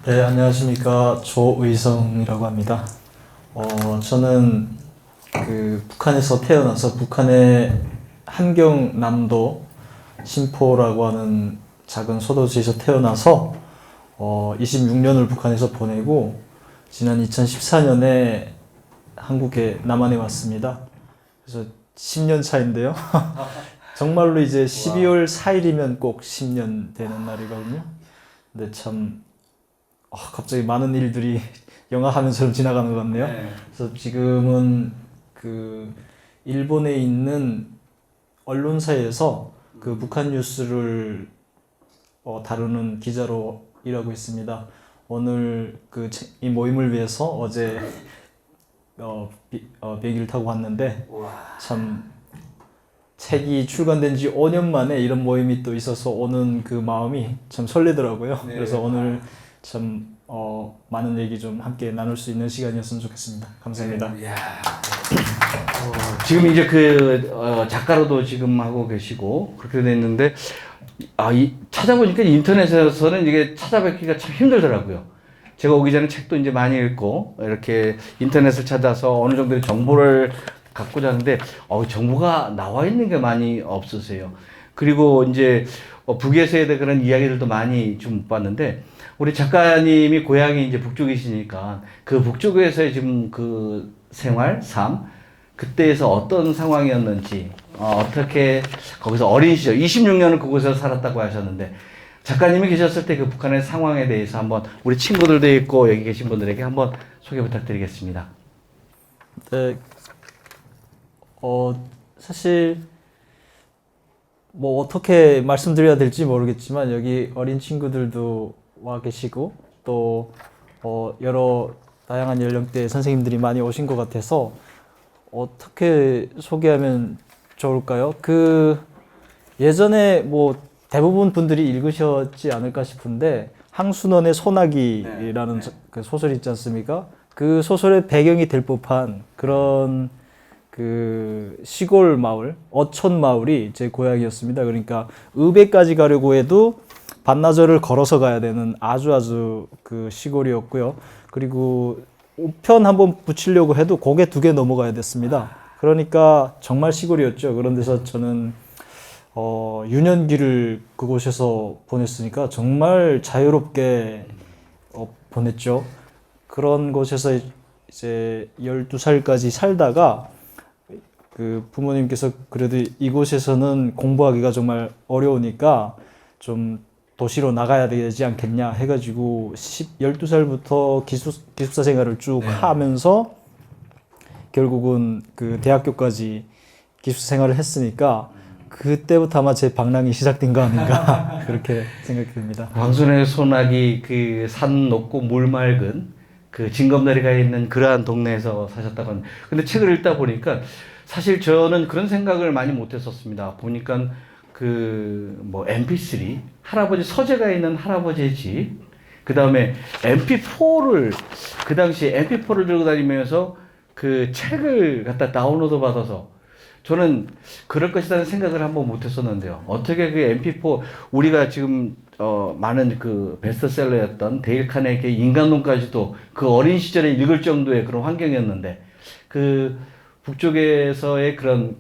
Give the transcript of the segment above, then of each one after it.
네, 안녕하십니까. 조의성이라고 합니다. 저는 북한에서 태어나서 북한의 함경남도 신포라고 하는 작은 소도시에서 태어나서 26년을 북한에서 보내고 지난 2014년에 한국에 남한에 왔습니다. 그래서 10년 차인데요. 정말로 이제 12월 4일이면 꼭 10년 되는 날이거든요. 근데 참 갑자기 많은 일들이 영화 화면처럼 지나가는 것 같네요. 네. 그래서 지금은 일본에 있는 언론사에서 북한 뉴스를 다루는 기자로 일하고 있습니다. 오늘 이 모임을 위해서 어제 비행기를 타고 왔는데 참 책이 출간된 지 5년 만에 이런 모임이 또 있어서 오는 그 마음이 참 설레더라고요. 네. 그래서 오늘 참 많은 얘기 좀 함께 나눌 수 있는 시간이었으면 좋겠습니다. 감사합니다. 이야. 지금 이제 작가로도 지금 하고 계시고 그렇게 됐는데 찾아보니까 인터넷에서는 이게 찾아뵙기가 참 힘들더라고요. 제가 오기 전에 책도 이제 많이 읽고 이렇게 인터넷을 찾아서 어느 정도의 정보를 갖고자 하는데 정보가 나와 있는 게 많이 없으세요. 그리고 이제 북에서에 대한 그런 이야기들도 많이 좀 못 봤는데 우리 작가님이 고향이 이제 북쪽이시니까 그 북쪽에서의 지금 그 생활, 삶 그때에서 어떤 상황이었는지 어떻게 거기서 어린 시절 26년을 그곳에서 살았다고 하셨는데 작가님이 계셨을 때 그 북한의 상황에 대해서 한번 우리 친구들도 있고 여기 계신 분들에게 한번 소개 부탁드리겠습니다. 네, 사실 뭐 어떻게 말씀드려야 될지 모르겠지만 여기 어린 친구들도 와 계시고 또 여러 다양한 연령대의 선생님들이 많이 오신 것 같아서 어떻게 소개하면 좋을까요? 예전에 뭐 대부분 분들이 읽으셨지 않을까 싶은데 항순원의 소나기라는 그 소설이 있지 않습니까? 그 소설의 배경이 될 법한 그런 시골 마을, 어촌 마을이 제 고향이었습니다. 그러니까 읍에까지 가려고 해도 반나절을 걸어서 가야 되는 아주 시골이었고요. 그리고 우편 한번 붙이려고 해도 고개 2개 넘어가야 됐습니다. 그러니까 정말 시골이었죠. 그런 데서 저는 유년기를 그곳에서 보냈으니까 정말 자유롭게 보냈죠. 그런 곳에서 이제 12살까지 살다가 부모님께서 그래도 이곳에서는 공부하기가 정말 어려우니까 좀 도시로 나가야 되지 않겠냐 해가지고 12살부터 기숙사 생활을 쭉 하면서 결국은 대학교까지 기숙사 생활을 했으니까 그때부터 아마 제 방랑이 시작된 거 아닌가 그렇게 생각이 듭니다. 황순의 소나기 산 높고 물 맑은 징검다리가 있는 그러한 동네에서 사셨다고 하는데 근데 책을 읽다 보니까 사실 저는 그런 생각을 많이 못 했었습니다. 보니까 MP3 할아버지 서재가 있는 할아버지의 집, 그 다음에 MP4를 그 당시에 MP4를 들고 다니면서 책을 갖다 다운로드 받아서 저는 그럴 것이라는 생각을 한번 못 했었는데요. 어떻게 MP4 우리가 지금 많은 베스트셀러였던 데일 카네기의 인간론까지도 어린 시절에 읽을 정도의 그런 환경이었는데 북쪽에서의 그런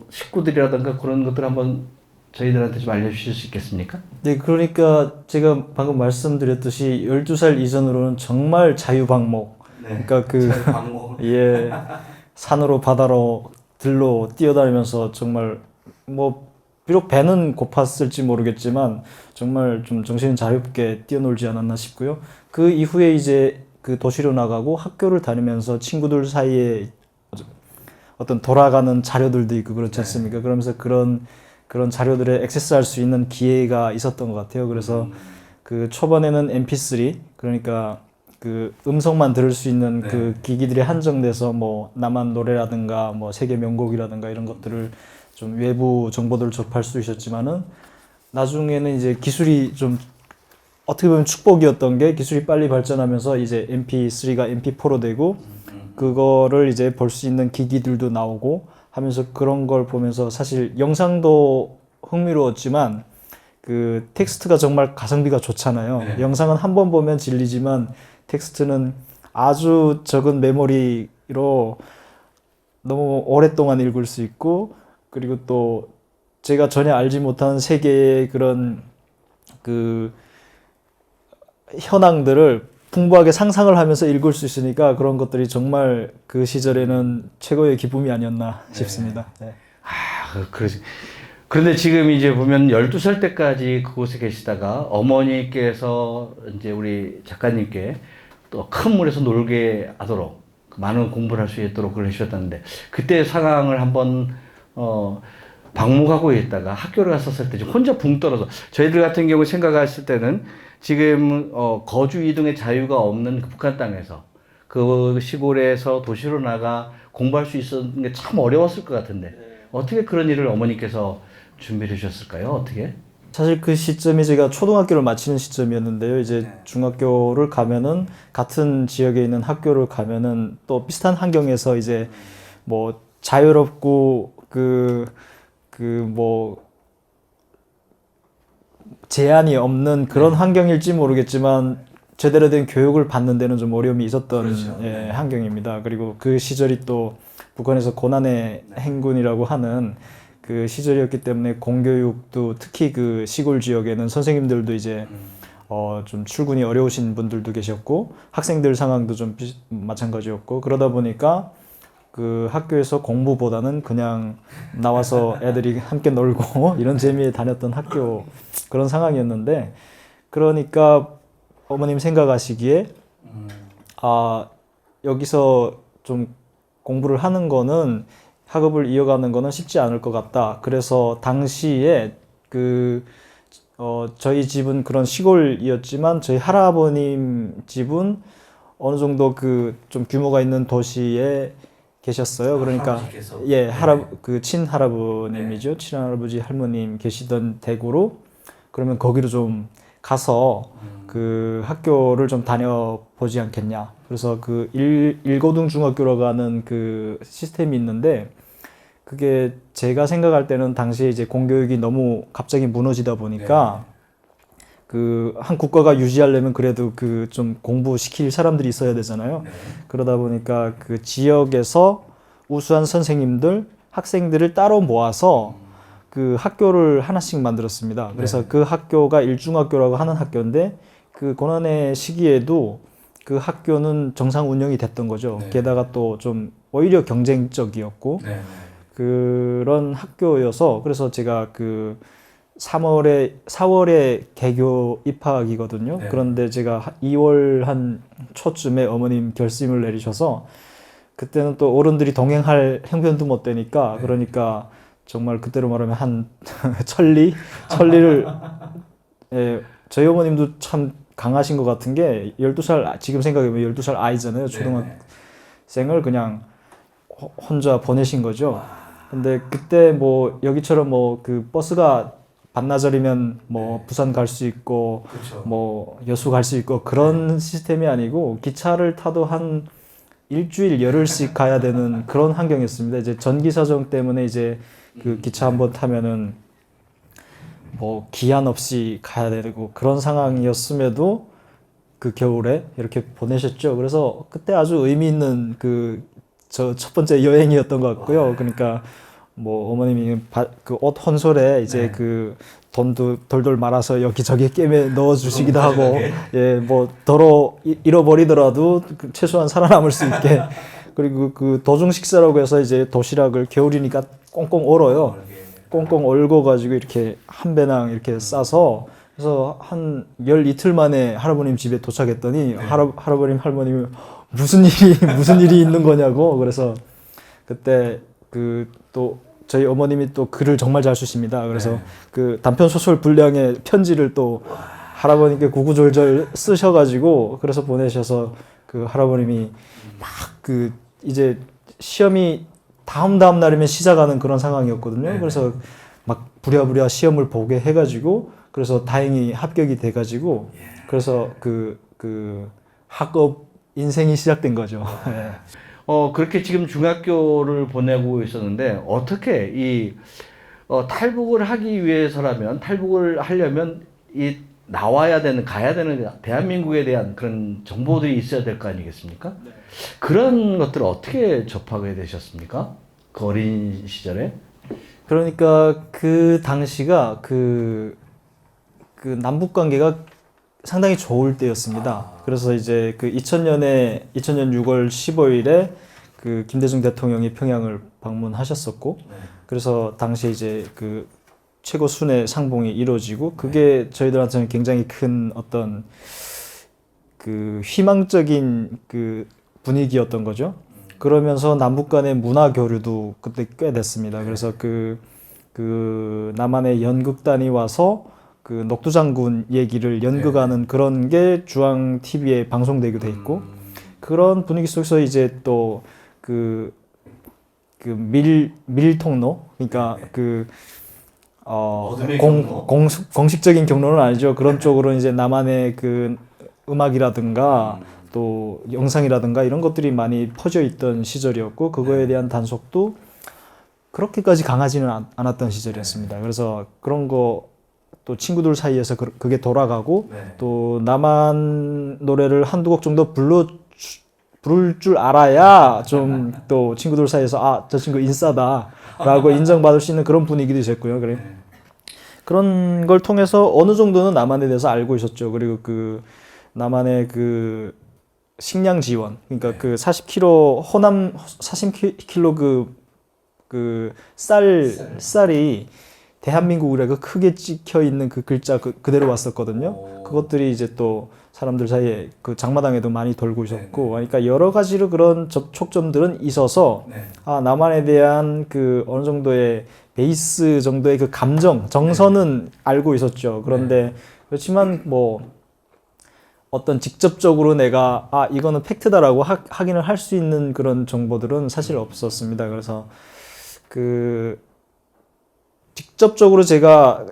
식구들이라든가 그런 것들 한번 저희들한테 좀 알려주실 수 있겠습니까? 네, 그러니까 제가 방금 말씀드렸듯이 12살 이전으로는 정말 자유방목. 네. 그러니까 자유방목. 예, 산으로 바다로 들로 뛰어다니면서 정말 뭐 비록 배는 고팠을지 모르겠지만 정말 좀 정신이 자유롭게 뛰어놀지 않았나 싶고요. 그 이후에 이제 도시로 나가고 학교를 다니면서 친구들 사이에 어떤 돌아가는 자료들도 있고 그렇지 않습니까? 그러면서 그런 자료들에 액세스할 수 있는 기회가 있었던 것 같아요. 그래서 초반에는 MP3 그러니까 음성만 들을 수 있는 기기들이 한정돼서 뭐 남한 노래라든가 뭐 세계 명곡이라든가 이런 것들을 좀 외부 정보들을 접할 수 있었지만은 나중에는 이제 기술이 좀 어떻게 보면 축복이었던 게 기술이 빨리 발전하면서 이제 MP3가 MP4로 되고 그거를 이제 볼 수 있는 기기들도 나오고 하면서 그런 걸 보면서 사실 영상도 흥미로웠지만 그 텍스트가 정말 가성비가 좋잖아요. 네. 영상은 한 번 보면 질리지만 텍스트는 아주 적은 메모리로 너무 오랫동안 읽을 수 있고, 그리고 또 제가 전혀 알지 못하는 세계의 그런 그 현황들을 풍부하게 상상을 하면서 읽을 수 있으니까 그런 것들이 정말 그 시절에는 최고의 기쁨이 아니었나 싶습니다. 네. 그러지. 그런데 지금 이제 보면 12살 때까지 그곳에 계시다가 어머니께서 이제 우리 작가님께 또 큰 물에서 놀게 하도록 많은 공부를 할 수 있도록 그러셨다는데 그때 상황을 한번 방목하고 있다가 학교를 갔었을 때 지금 혼자 붕 떨어져 저희들 같은 경우 생각했을 때는 지금 거주 이동의 자유가 없는 그 북한 땅에서 그 시골에서 도시로 나가 공부할 수 있었는 게 참 어려웠을 것 같은데 어떻게 그런 일을 어머니께서 준비해 주셨을까요? 어떻게? 사실 그 시점이 제가 초등학교를 마치는 시점이었는데요. 이제 중학교를 가면은 같은 지역에 있는 학교를 가면은 또 비슷한 환경에서 이제 뭐 자유롭고 뭐 제한이 없는 그런 환경일지 모르겠지만 제대로 된 교육을 받는 데는 좀 어려움이 있었던 그렇죠. 예, 환경입니다. 그리고 그 시절이 또 북한에서 고난의 행군이라고 하는 그 시절이었기 때문에 공교육도 특히 그 시골 지역에는 선생님들도 이제 좀 출근이 어려우신 분들도 계셨고 학생들 상황도 좀 마찬가지였고 그러다 보니까 그 학교에서 공부보다는 그냥 나와서 애들이 함께 놀고 이런 재미에 다녔던 학교 그런 상황이었는데 그러니까 어머님 생각하시기에 여기서 좀 공부를 하는 거는 학업을 이어가는 거는 쉽지 않을 것 같다. 그래서 당시에 저희 집은 그런 시골이었지만 저희 할아버님 집은 어느 정도 좀 규모가 있는 도시에 계셨어요. 그러니까 할아버지께서? 예, 그 친할아버님이죠. 친할아버지 할머님 계시던 대구로 그러면 거기로 좀 가서 그 학교를 좀 다녀보지 않겠냐. 그래서 그 일고등 중학교라고 하는 그 시스템이 있는데 그게 제가 생각할 때는 당시에 이제 공교육이 너무 갑자기 무너지다 보니까 그 한 국가가 유지하려면 그래도 그 좀 공부시킬 사람들이 있어야 되잖아요. 그러다 보니까 그 지역에서 우수한 선생님들, 학생들을 따로 모아서 그 학교를 하나씩 만들었습니다. 그래서 그 학교가 일중학교라고 하는 학교인데 그 고난의 시기에도 그 학교는 정상 운영이 됐던 거죠. 게다가 또 좀 오히려 경쟁적이었고 그런 학교여서 그래서 제가 그 4월에 개교 입학이거든요. 그런데 제가 2월 한 초쯤에 어머님 결심을 내리셔서 그때는 또 어른들이 동행할 형편도 못 되니까 그러니까 정말 그때로 말하면 한 천리를 예, 저희 어머님도 참 강하신 것 같은 게 12살 지금 생각해보면 12살 아이잖아요. 초등학생을 그냥 혼자 보내신 거죠. 근데 그때 뭐 여기처럼 뭐 그 버스가 반나절이면 뭐 부산 갈 수 있고 뭐 여수 갈 수 있고 그런 시스템이 아니고 기차를 타도 한 일주일 열흘씩 가야 되는 그런 환경이었습니다. 이제 전기 사정 때문에 이제 그 기차 한번 타면은 뭐 기한 없이 가야 되고 그런 상황이었음에도 그 겨울에 이렇게 보내셨죠. 그래서 그때 아주 의미 있는 저 첫 번째 여행이었던 것 같고요. 그러니까 뭐 어머님이 그 옷 혼솔에 이제 그 돈도 돌돌 말아서 여기저기 꿰매 넣어 주시기도 하고 예, 뭐 도로 잃어버리더라도 최소한 살아남을 수 있게 그리고 그 도중 식사라고 해서 이제 도시락을 겨울이니까 꽁꽁 얼어요. 꽁꽁 얼고 가지고 이렇게 한 배낭 이렇게 싸서 그래서 한 열 이틀 만에 할아버님 집에 도착했더니 할아버님 할머님이 무슨 일이 있는 거냐고 그래서 그때 또 저희 어머님이 또 글을 정말 잘 쓰십니다. 그래서 그 단편 소설 분량의 편지를 또 할아버님께 구구절절 쓰셔가지고 그래서 보내셔서 그 할아버님이 막 이제 시험이 다음 날이면 시작하는 그런 상황이었거든요. 그래서 막 부랴부랴 시험을 보게 해가지고 그래서 다행히 합격이 돼가지고 그래서 그 학업 인생이 시작된 거죠. 그렇게 지금 중학교를 보내고 있었는데 어떻게 탈북을 하기 위해서라면 탈북을 하려면 이 나와야 되는 가야 되는 대한민국에 대한 그런 정보들이 있어야 될 거 아니겠습니까? 네. 그런 것들을 어떻게 접하게 되셨습니까? 그 어린 시절에? 그러니까 그 당시가 그 남북 관계가 상당히 좋을 때였습니다. 그래서 이제 그 2000년 6월 15일에 그 김대중 대통령이 평양을 방문하셨었고, 그래서 당시에 이제 그 최고 순회 상봉이 이루어지고, 그게 저희들한테는 굉장히 큰 어떤 그 희망적인 그 분위기였던 거죠. 그러면서 남북 간의 문화 교류도 그때 꽤 됐습니다. 그래서 그 남한의 연극단이 와서 그 녹두장군 얘기를 연극하는 그런 게 중앙 TV에 방송되기도 했고, 그런 분위기 속에서 이제 또 밀통로, 그러니까 어둠의 경로? 공식적인 경로는 아니죠. 그런 쪽으로 이제 남한의 그 음악이라든가 또 영상이라든가 이런 것들이 많이 퍼져 있던 시절이었고, 그거에 대한 단속도 그렇게까지 강하지는 않았던 시절이었습니다. 그래서 그런 거 또 친구들 사이에서 그게 돌아가고, 또 남한 노래를 한두 곡 정도 부를 줄 알아야 좀 또 친구들 사이에서 아, 저 친구 인싸다라고 인정받을 수 있는 그런 분위기도 있었고요. 그래. 그런 걸 통해서 어느 정도는 남한에 대해서 알고 있었죠. 그리고 그 남한의 그 식량 지원, 그러니까 그 40kg 호남 40kg 그 쌀이 대한민국이라고 크게 찍혀 있는 그 글자 그대로 왔었거든요. 그것들이 이제 또 사람들 사이에 그 장마당에도 많이 돌고 있었고, 그러니까 여러 가지로 그런 접촉점들은 있어서 아, 남한에 대한 그 어느 정도의 베이스 정도의 그 감정, 정서는 알고 있었죠. 그런데 그렇지만 뭐 어떤 직접적으로 내가 아, 이거는 팩트다라고 확인을 할 수 있는 그런 정보들은 사실 없었습니다. 그래서 그 직접적으로 제가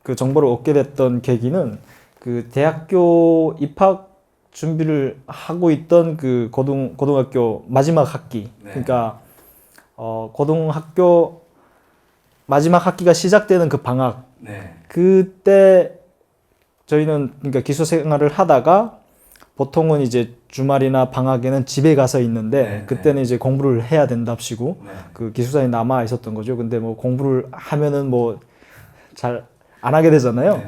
그 정보를 얻게 됐던 계기는 그 대학교 입학 준비를 하고 있던 그 고등학교 마지막 학기, 그러니까 고등학교 마지막 학기가 시작되는 그 방학, 그때 저희는 그러니까 기숙 생활을 하다가 보통은 이제 주말이나 방학에는 집에 가서 있는데, 그때는 이제 공부를 해야 된답시고 그 기숙사에 남아 있었던 거죠. 근데 뭐 공부를 하면은 뭐 잘 안 하게 되잖아요.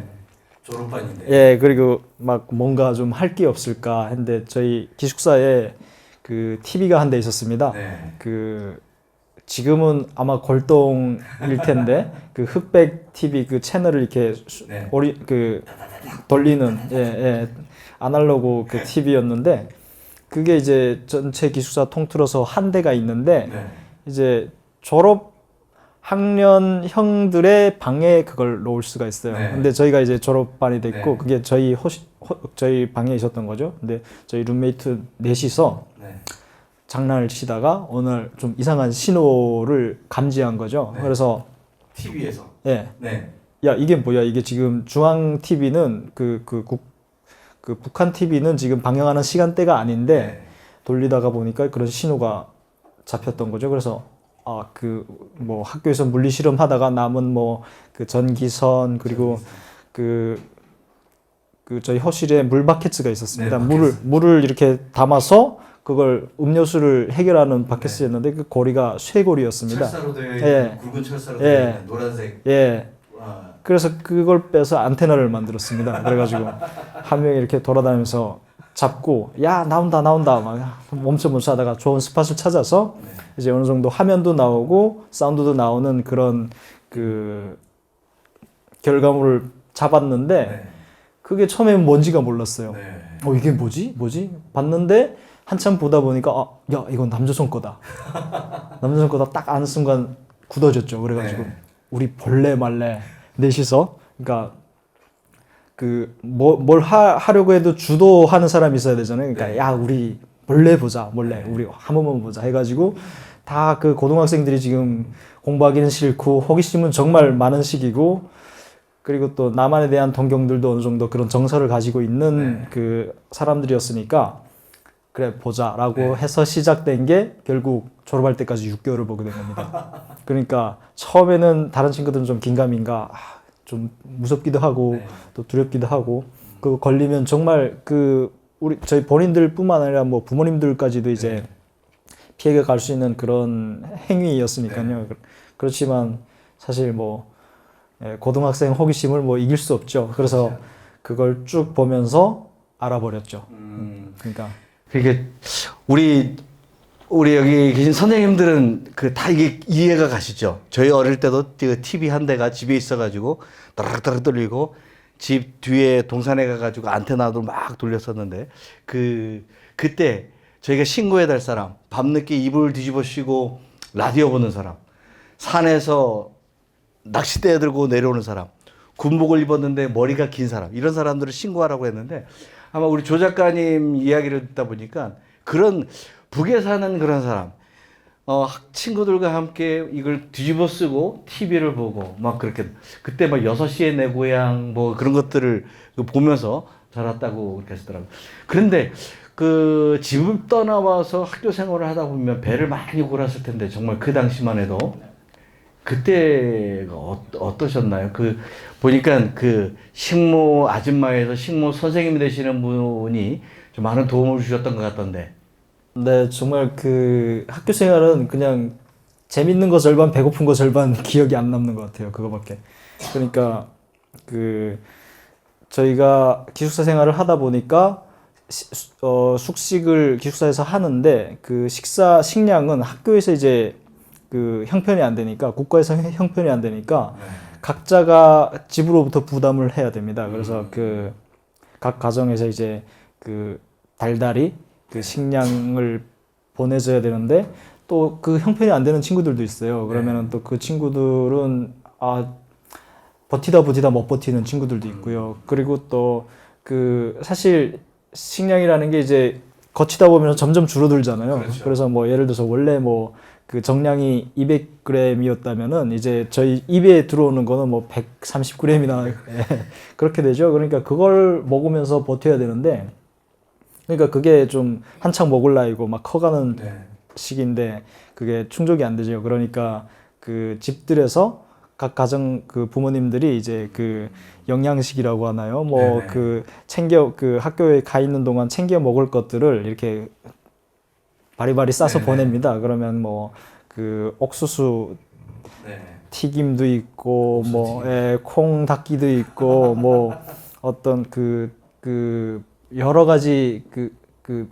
졸업반인데. 예, 그리고 막 뭔가 좀 할 게 없을까 했는데 저희 기숙사에 그 TV가 한 대 있었습니다. 그 지금은 아마 골동일 텐데 그 흑백 TV 그 채널을 이렇게 그 돌리는 아날로그 그 TV였는데, 그게 이제 전체 기숙사 통틀어서 한 대가 있는데 이제 졸업 학년 형들의 방에 그걸 놓을 수가 있어요. 근데 저희가 이제 졸업반이 됐고 그게 저희 방에 있었던 거죠. 근데 저희 룸메이트 넷이서 장난을 치다가 오늘 좀 이상한 신호를 감지한 거죠. 그래서 TV에서. 야, 이게 뭐야? 이게 지금 중앙 TV는 그 북한 TV는 지금 방영하는 시간대가 아닌데 돌리다가 보니까 그런 신호가 잡혔던 거죠. 그래서 아, 그 뭐 학교에서 물리 실험 하다가 남은 뭐 그 전기선, 그리고 그 저희 허실에 물 바켓츠가 있었습니다. 물을 이렇게 담아서 그걸 음료수를 해결하는 바켓츠였는데 그 고리가 쇠고리였습니다. 철사로 되어 있는 굵은 철사로 되어 있는 노란색. 그래서 그걸 빼서 안테나를 만들었습니다. 그래가지고 한 명이 이렇게 돌아다니면서 잡고 야, 나온다 막 멈춰 하다가 좋은 스팟을 찾아서 이제 어느 정도 화면도 나오고 사운드도 나오는 그런 그 결과물을 잡았는데 그게 처음엔 뭔지가 몰랐어요. 이게 뭐지? 봤는데 한참 보다 보니까 아, 야, 이건 남조선 거다. 남조선 거다 딱 아는 순간 굳어졌죠. 그래가지고 우리 벌레 말래 넷이서, 그러니까 그 뭘 하려고 해도 주도하는 사람이 있어야 되잖아요. 그러니까 야, 우리 몰래 보자, 몰래 우리 한 번만 보자 해가지고 다 그 고등학생들이 지금 공부하기는 싫고 호기심은 정말 많은 시기고, 그리고 또 남한에 대한 동경들도 어느 정도 그런 정서를 가지고 있는 그 사람들이었으니까 그래 보자라고 네. 해서 시작된 게 결국 졸업할 때까지 6개월을 보게 된 겁니다. 그러니까 처음에는 다른 친구들은 좀 긴가민가 좀 무섭기도 하고 네. 또 두렵기도 하고 그 걸리면 정말 그 우리 저희 본인들뿐만 아니라 뭐 부모님들까지도 이제 네. 피해가 갈 수 있는 그런 행위였으니까요. 네. 그렇지만 사실 뭐 고등학생 호기심을 뭐 이길 수 없죠. 그래서 그렇죠. 그걸 쭉 보면서 알아버렸죠. 그러니까 그게 우리 여기 계신 선생님들은 그 다 이게 이해가 가시죠? 저희 어릴 때도 그 TV 한 대가 집에 있어가지고 따락따락 돌리고 집 뒤에 동산에 가가지고 안테나도 막 돌렸었는데 그때 저희가 신고해야 될 사람, 밤늦게 이불 뒤집어 씌고 라디오 보는 사람, 산에서 낚싯대 들고 내려오는 사람, 군복을 입었는데 머리가 긴 사람, 이런 사람들을 신고하라고 했는데 아마 우리 조 작가님 이야기를 듣다 보니까 그런 북에 사는 그런 사람, 친구들과 함께 이걸 뒤집어 쓰고 TV를 보고 막 그렇게 그때 막 6시에 내 고향 뭐 그런 것들을 보면서 자랐다고 그렇게 하시더라고요. 그런데 그 집을 떠나와서 학교 생활을 하다 보면 배를 많이 골았을 텐데 정말 그 당시만 해도 그때가 어떠셨나요? 보니까 그 식모 아줌마에서 식모 선생님이 되시는 분이 좀 많은 도움을 주셨던 것 같던데. 네, 정말 그 학교 생활은 그냥 재밌는 거 절반, 배고픈 거 절반 기억이 안 남는 것 같아요. 그거밖에. 그러니까 그 저희가 기숙사 생활을 하다 보니까 숙식을 기숙사에서 하는데 그 식량은 학교에서 이제 그 형편이 안 되니까 국가에서 형편이 안 되니까 각자가 집으로부터 부담을 해야 됩니다. 그래서 그 각 가정에서 이제 그 달달이 그 식량을 보내줘야 되는데 또 그 형편이 안 되는 친구들도 있어요. 그러면은 또 그 친구들은 버티다 못 버티는 친구들도 있고요. 그리고 또 그 사실 식량이라는 게 이제 거치다 보면 점점 줄어들잖아요. 그렇죠. 그래서 뭐 예를 들어서 원래 뭐 그 정량이 200g이었다면은 이제 저희 입에 들어오는 거는 뭐 130g이나 그렇게 되죠. 그러니까 그걸 먹으면서 버텨야 되는데 그러니까 그게 좀 한창 먹을 나이고 막 커가는 시기인데 그게 충족이 안 되죠. 그러니까 그 집들에서 각 가정 그 부모님들이 이제 그 영양식이라고 하나요? 뭐 그 그 학교에 가 있는 동안 챙겨 먹을 것들을 이렇게 바리바리 싸서 보냅니다. 그러면 뭐 그 옥수수 튀김도 있고 뭐 콩 닦기도 있고 뭐 어떤 그 여러 가지 그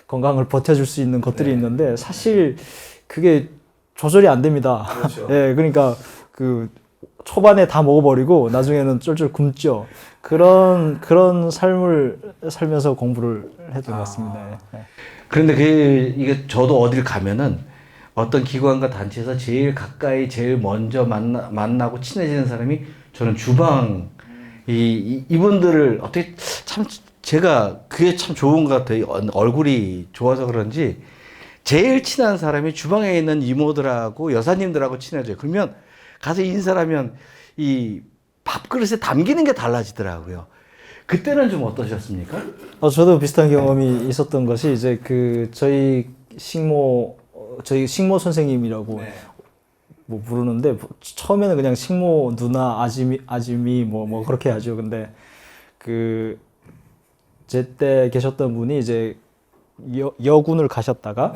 건강을 버텨줄 수 있는 것들이 있는데 사실 그게 조절이 안 됩니다. 그렇죠. 그러니까 그 초반에 다 먹어버리고 나중에는 쫄쫄 굶죠. 그런 삶을 살면서 공부를 했던 것 같습니다. 그런데 이게 저도 어딜 가면은 어떤 기관과 단체에서 제일 가까이 제일 먼저 만나고 친해지는 사람이 저는 주방 이분들을 어떻게 참 제가 그게 참 좋은 것 같아요. 얼굴이 좋아서 그런지 제일 친한 사람이 주방에 있는 이모들하고 여사님들하고 친해져요. 그러면 가서 인사하면 이 밥그릇에 담기는 게 달라지더라고요. 그때는 좀 어떠셨습니까? 저도 비슷한 경험이 있었던 것이 이제 그 저희 식모 선생님이라고 뭐 부르는데 처음에는 그냥 식모 누나 아지미 뭐 그렇게 하죠. 근데 그 제 때 계셨던 분이 이제 여군을 가셨다가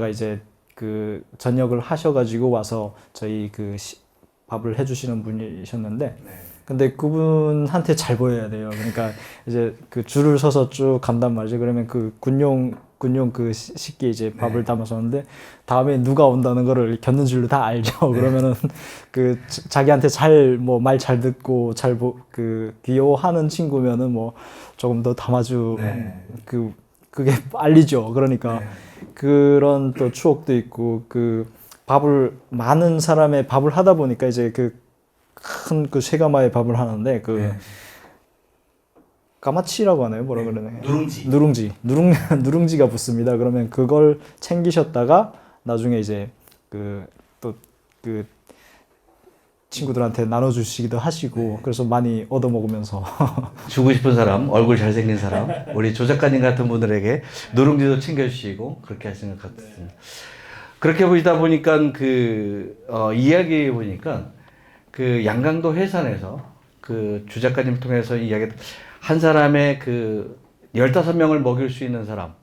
이제 그 전역을 하셔가지고 와서 저희 그 밥을 해주시는 분이셨는데 근데 그분한테 잘 보여야 돼요. 그러니까 이제 그 줄을 서서 쭉 간단 말이죠. 그러면 그 군용 그 식기에 이제 밥을 담아서는데 다음에 누가 온다는 거를 곁는 줄로 다 알죠. 그러면은 그 자기한테 말 잘 듣고 그 귀여워하는 친구면은 뭐 조금 더 담아주 그게 알리죠. 그러니까 그런 또 추억도 있고 그 많은 사람의 밥을 하다 보니까 이제 그 큰 그 쇠가마의 밥을 하는데 까마치라고 하나요? 뭐라 그러나요? 누룽지가 붙습니다. 그러면 그걸 챙기셨다가 나중에 이제 친구들한테 나눠주시기도 하시고 그래서 많이 얻어먹으면서 주고 싶은 사람, 얼굴 잘생긴 사람, 우리 조 작가님 같은 분들에게 누룽지도 챙겨주시고 그렇게 하시는 것 같습니다. 그렇게 보시다 보니까 이야기 보니까 그 양강도 해산에서 그 주 작가님 통해서 이야기 한 사람의 그 15명을 먹일 수 있는 사람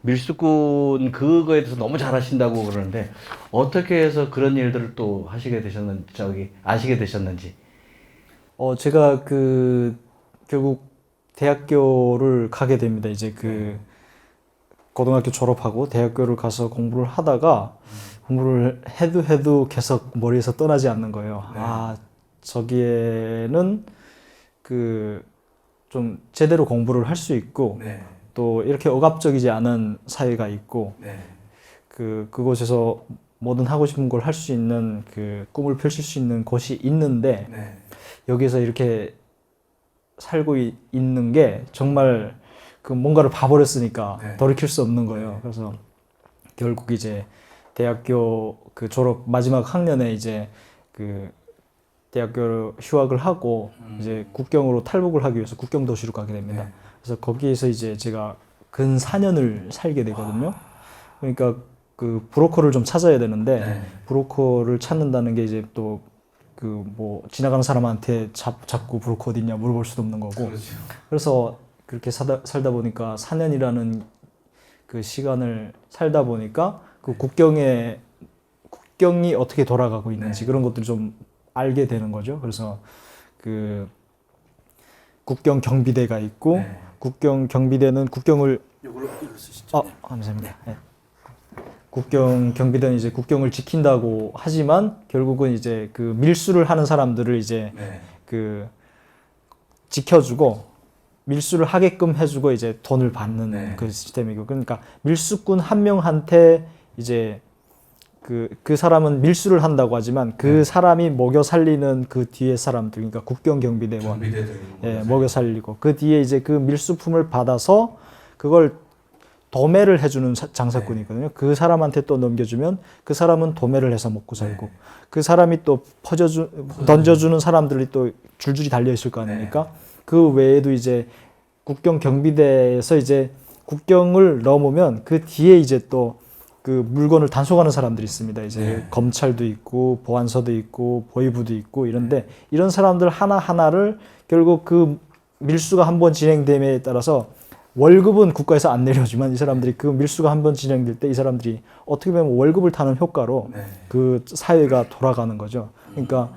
밀수꾼 그거에 대해서 너무 잘하신다고 그러는데 어떻게 해서 그런 일들을 또 하시게 되셨는지 아시게 되셨는지. 제가 결국 대학교를 가게 됩니다. 이제 고등학교 졸업하고 대학교를 가서 공부를 하다가 공부를 해도 계속 머리에서 떠나지 않는 거예요. 아, 저기에는 좀 제대로 공부를 할 수 있고 또 이렇게 억압적이지 않은 사회가 있고 그곳에서 뭐든 하고 싶은 걸 할 수 있는 꿈을 펼칠 수 있는 곳이 있는데 여기서 이렇게 살고 있는 게 정말 뭔가를 봐버렸으니까 돌이킬 수 없는 거예요. 그래서 결국 이제 대학교 졸업 마지막 학년에 이제 대학교를 휴학을 하고 이제 국경으로 탈북을 하기 위해서 국경 도시로 가게 됩니다. 그래서 거기에서 이제 제가 근 4년을 살게 되거든요. 그러니까 브로커를 좀 찾아야 되는데 브로커를 찾는다는 게 이제 또 뭐 지나가는 사람한테 자꾸 브로커 어디 있냐 물어볼 수도 없는 거고. 그렇죠. 그래서 그렇게 살다 보니까 4년이라는 시간을 살다 보니까 국경이 어떻게 돌아가고 있는지 그런 것들을 좀 알게 되는 거죠. 그래서 국경 경비대가 있고 국경 경비대는 국경을 이걸로 쓰시죠. 감사합니다. 네. 국경 경비대는 이제 국경을 지킨다고 하지만 결국은 이제 밀수를 하는 사람들을 이제 지켜주고 밀수를 하게끔 해주고 이제 돈을 받는 그 시스템이고 그러니까 밀수꾼 한 명한테 이제 그 사람은 밀수를 한다고 하지만 그 사람이 먹여 살리는 그 뒤에 사람들 그러니까 국경 경비대원 먹여 살리고 그 뒤에 이제 그 밀수품을 받아서 그걸 도매를 해주는 장사꾼이거든요. 그 사람한테 또 넘겨주면 그 사람은 도매를 해서 먹고 살고 그 사람이 또 던져주는 사람들이 또 줄줄이 달려 있을 거 아닙니까? 그 외에도 이제 국경 경비대에서 이제 국경을 넘으면 그 뒤에 이제 또 물건을 단속하는 사람들이 있습니다. 이제 검찰도 있고 보안서도 있고 보위부도 있고 이런데 이런 사람들 하나하나를 결국 밀수가 한번 진행됨에 따라서 월급은 국가에서 안 내려주지만 이 사람들이 밀수가 한번 진행될 때 이 사람들이 어떻게 보면 월급을 타는 효과로 사회가 돌아가는 거죠. 그러니까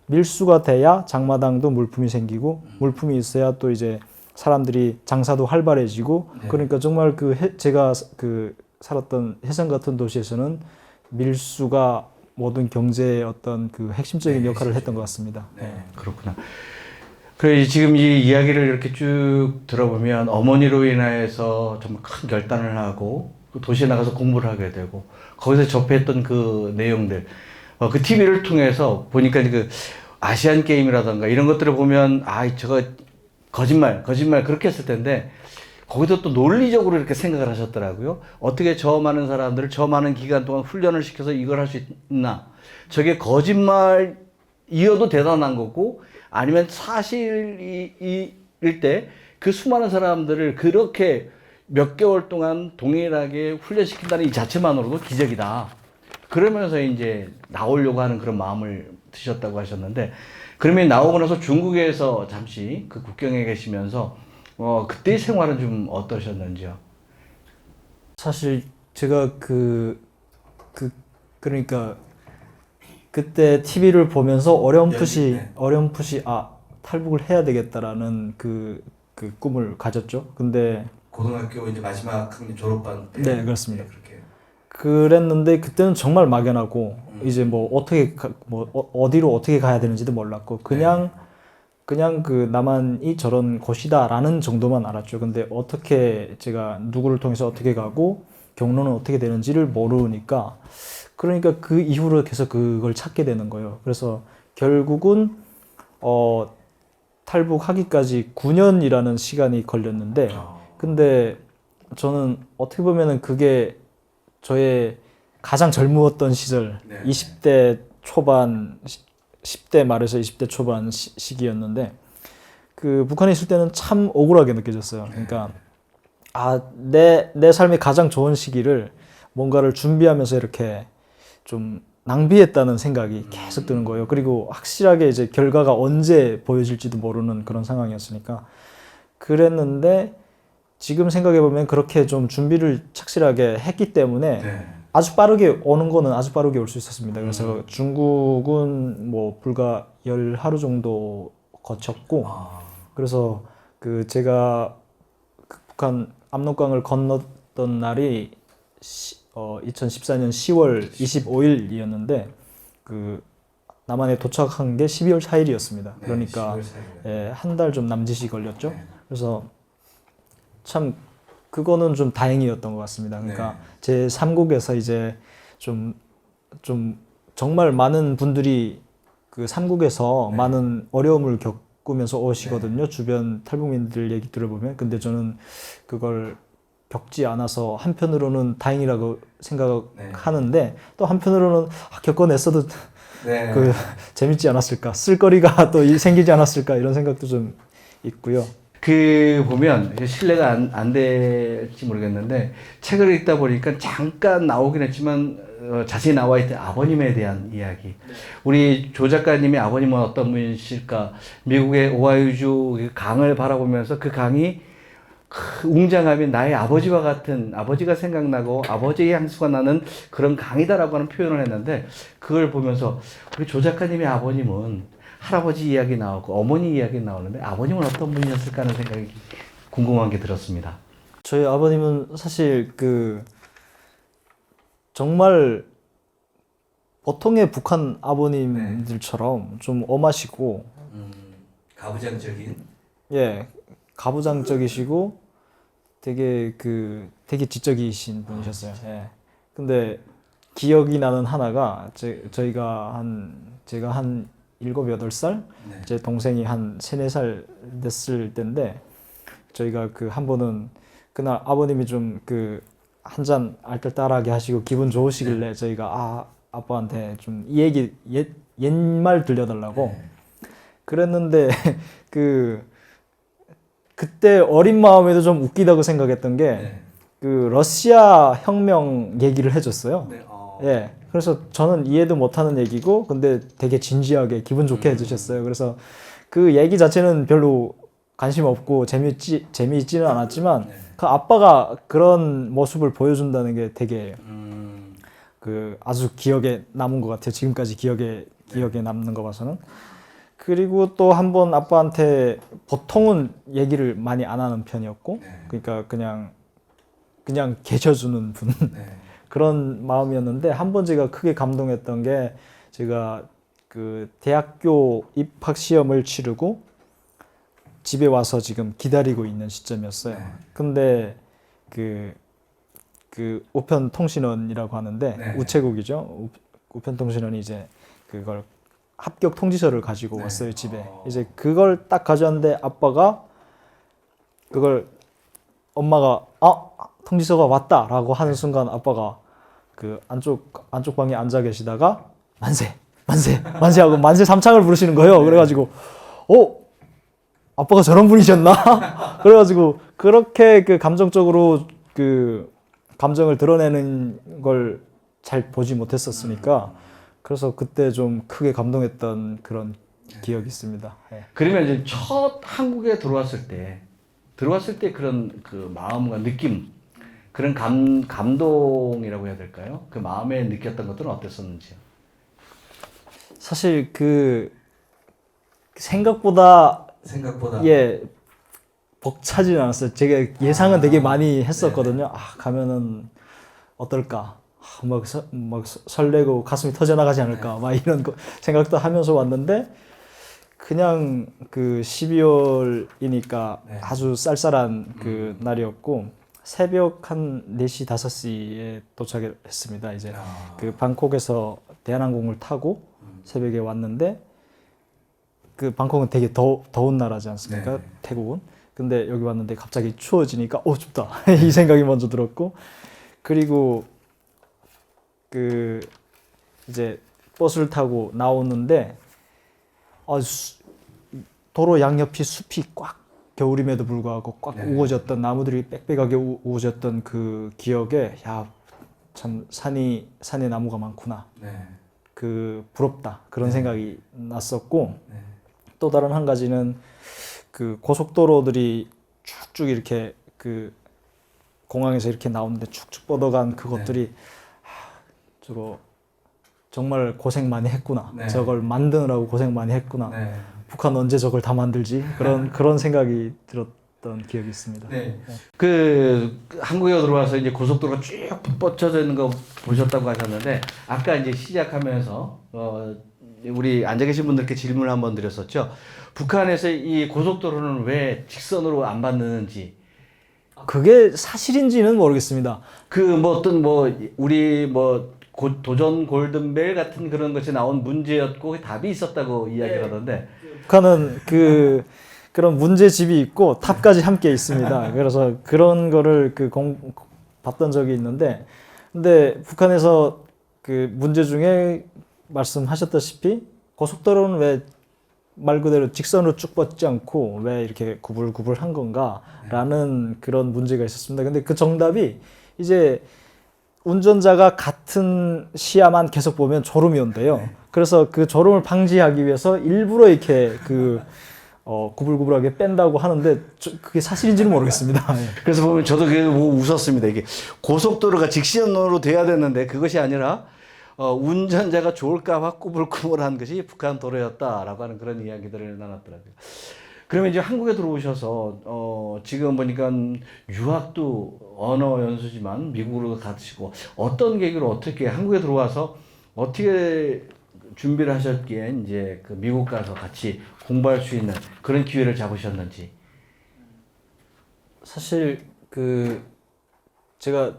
밀수가 돼야 장마당도 물품이 생기고 물품이 있어야 또 이제 사람들이 장사도 활발해지고 그러니까 정말 제가 살았던 해상 같은 도시에서는 밀수가 모든 경제의 어떤 핵심적인 역할을 했던 것 같습니다. 그렇구나. 그래 지금 이 이야기를 이렇게 쭉 들어보면 어머니로 인해서 정말 큰 결단을 하고 도시에 나가서 공부를 하게 되고 거기서 접했던 그 내용들 그 TV를 통해서 보니까 아시안 게임이라던가 이런 것들을 보면 저거 거짓말 그렇게 했을 텐데 거기서 또 논리적으로 이렇게 생각을 하셨더라고요. 어떻게 저 많은 사람들을 저 많은 기간 동안 훈련을 시켜서 이걸 할 수 있나? 저게 거짓말이어도 대단한 거고 아니면 사실일 때 그 수많은 사람들을 그렇게 몇 개월 동안 동일하게 훈련시킨다는 이 자체만으로도 기적이다. 그러면서 이제 나오려고 하는 그런 마음을 드셨다고 하셨는데 그러면 나오고 나서 중국에서 잠시 국경에 계시면서 그때의 생활은 좀 어떠셨는지요? 사실 제가 그러니까 그때 TV를 보면서 어렴풋이 탈북을 해야 되겠다라는 꿈을 가졌죠. 근데 고등학교 이제 마지막 학년 졸업반 때. 네, 그렇습니다. 그랬는데 그때는 정말 막연하고 이제 어디로 어떻게 가야 되는지도 몰랐고 그냥 남한이 저런 곳이다라는 정도만 알았죠. 근데 어떻게 제가 누구를 통해서 어떻게 가고 경로는 어떻게 되는지를 모르니까 그러니까 그 이후로 계속 그걸 찾게 되는 거예요. 그래서 결국은 탈북하기까지 9년이라는 시간이 걸렸는데 근데 저는 어떻게 보면은 그게 저의 가장 젊었던 시절 20대 초반 10대 말에서 20대 초반 시기였는데 그 북한에 있을 때는 참 억울하게 느껴졌어요. 그러니까 내 삶의 가장 좋은 시기를 뭔가를 준비하면서 이렇게 좀 낭비했다는 생각이 계속 드는 거예요. 그리고 확실하게 이제 결과가 언제 보여질지도 모르는 그런 상황이었으니까 그랬는데 지금 생각해 보면 그렇게 좀 준비를 착실하게 했기 때문에 네. 아주 빠르게 오는 거는 아주 빠르게 올 수 있었습니다. 그래서 중국은 뭐 불과 10하루 정도 거쳤고 그래서 그 제가 그 북한 압록강을 건넜던 날이 2014년 10월 25일이었는데 그 남한에 도착한 게 12월 4일이었습니다. 그러니까 한 달 좀 남짓이 걸렸죠. 그래서 참 그거는 좀 다행이었던 것 같습니다. 그러니까 제 3국에서 이제 좀 정말 많은 분들이 그 3국에서 많은 어려움을 겪으면서 오시거든요. 주변 탈북민들 얘기 들어보면. 근데 저는 그걸 겪지 않아서 한편으로는 다행이라고 생각하는데 또 한편으로는 겪어냈어도 그 재밌지 않았을까, 쓸거리가 또 생기지 않았을까 이런 생각도 좀 있고요. 그 보면 신뢰가 안 될지 모르겠는데 책을 읽다 보니까 잠깐 나오긴 했지만 자세히 나와 있던 아버님에 대한 이야기. 우리 조 작가님의 아버님은 어떤 분이실까? 미국의 오하이오주 강을 바라보면서 그 강이 웅장하면 나의 아버지와 같은, 아버지가 생각나고 아버지의 향수가 나는 그런 강이다라고 하는 표현을 했는데 그걸 보면서 우리 조 작가님의 아버님은 할아버지 이야기 나오고 어머니 이야기 나오는데 아버님은 어떤 분이었을까 하는 생각이 궁금한 게 들었습니다. 저희 아버님은 사실 그 정말 보통의 북한 아버님들처럼 좀 엄하시고 가부장적인 가부장적이시고 되게 지적이신 분이셨어요. 근데 기억이 나는 하나가 제가 한 7, 8살? 제 동생이 한 3, 4살 됐을 때인데 저희가 그 한 번은 그날 아버님이 좀 한 잔 알뜰딸하게 하시고 기분 좋으시길래 저희가 아빠한테 좀 이 얘기 옛말 들려달라고 그랬는데 그때 어린 마음에도 좀 웃기다고 생각했던 게 그 러시아 혁명 얘기를 해줬어요. 그래서 저는 이해도 못하는 얘기고 근데 되게 진지하게 기분 좋게 해주셨어요. 그래서 그 얘기 자체는 별로 관심 없고 재미있지는 않았지만 그 아빠가 그런 모습을 보여준다는 게 되게 아주 기억에 남은 것 같아요. 지금까지 기억에 남는 거 봐서는. 그리고 또 한 번 아빠한테 보통은 얘기를 많이 안 하는 편이었고 그러니까 그냥 계셔주는 분 그런 마음이었는데 한 번 제가 크게 감동했던 게 제가 그 대학교 입학 시험을 치르고 집에 와서 지금 기다리고 있는 시점이었어요. 근데 그 우편통신원이라고 하는데 우체국이죠. 우편통신원이 이제 그걸 합격 통지서를 가지고 왔어요, 집에. 이제 그걸 딱 가져왔는데 아빠가 그걸 엄마가 통지서가 왔다라고 하는 순간 아빠가 그 안쪽 방에 앉아 계시다가 만세 하고 만세 삼창을 부르시는 거예요. 그래가지고 아빠가 저런 분이셨나? 그래가지고 그렇게 그 감정적으로 그 감정을 드러내는 걸 잘 보지 못했었으니까 그래서 그때 좀 크게 감동했던 그런 기억이 있습니다. 그러면 이제 첫 한국에 들어왔을 때 그런 그 마음과 느낌, 그런 감동이라고 해야 될까요? 그 마음에 느꼈던 것들은 어땠었는지요? 사실 생각보다 벅차지는 않았어요. 제가 예상은 되게 많이 했었거든요. 가면은 어떨까? 막 설레고 가슴이 터져나가지 않을까? 막 이런 생각도 하면서 왔는데 그냥 그 12월이니까 아주 쌀쌀한 그 날이었고 새벽 한 4시, 5시에 도착했습니다. 이제 그 방콕에서 대한항공을 타고 새벽에 왔는데 그 방콕은 되게 더운 나라지 않습니까? 태국은. 근데 여기 왔는데 갑자기 추워지니까 춥다. 이 생각이 먼저 들었고 그리고 이제 버스를 타고 나오는데 아, 도로 양옆이 숲이 꽉 겨울임에도 불구하고 꽉 네. 우거졌던 나무들이 빽빽하게 우거졌던 그 기억에 야, 참 산에 나무가 많구나. 네. 그 부럽다. 그런 네. 생각이 났었고 네. 또 다른 한 가지는 그 고속도로들이 쭉쭉 이렇게 그 공항에서 이렇게 나오는데 쭉쭉 뻗어간 그것들이 저거 정말 고생 많이 했구나. 네. 저걸 만드느라고 고생 많이 했구나. 네. 북한 언제 저걸 다 만들지? 그런 생각이 들었던 기억이 있습니다. 네. 그 한국에 들어와서 이제 고속도로가 쭉 뻗쳐져 있는 거 보셨다고 하셨는데 아까 이제 시작하면서 우리 앉아 계신 분들께 질문을 한번 드렸었죠. 북한에서 이 고속도로는 왜 직선으로 안 받는지. 그게 사실인지는 모르겠습니다. 그 뭐 어떤 뭐 우리 뭐 도전 골든벨 같은 그런 것이 나온 문제였고 답이 있었다고 이야기를 하던데. 북한은 그런 문제집이 있고 탑까지 함께 있습니다. 그래서 그런 거를 봤던 적이 있는데, 근데 북한에서 그 문제 중에 말씀하셨다시피 고속도로는 왜 말 그대로 직선으로 쭉 뻗지 않고 왜 이렇게 구불구불한 건가라는 그런 문제가 있었습니다. 근데 그 정답이 이제 운전자가 같은 시야만 계속 보면 졸음이 온대요. 그래서 그 졸음을 방지하기 위해서 일부러 이렇게 구불구불하게 뺀다고 하는데 그게 사실인지는 모르겠습니다. 예. 그래서 보면 저도 그게 보고 웃었습니다. 이게 고속도로가 직선으로 돼야 되는데 그것이 아니라 운전자가 좋을까봐 꾸불꾸불한 것이 북한 도로였다라고 하는 그런 이야기들을 나눴더라고요. 그러면 이제 한국에 들어오셔서 지금 보니까 유학도 언어 연수지만 미국으로 가시고 어떤 계기로 어떻게 한국에 들어와서 어떻게 준비를 하셨기에 이제 그 미국 가서 같이 공부할 수 있는 그런 기회를 잡으셨는지. 사실 제가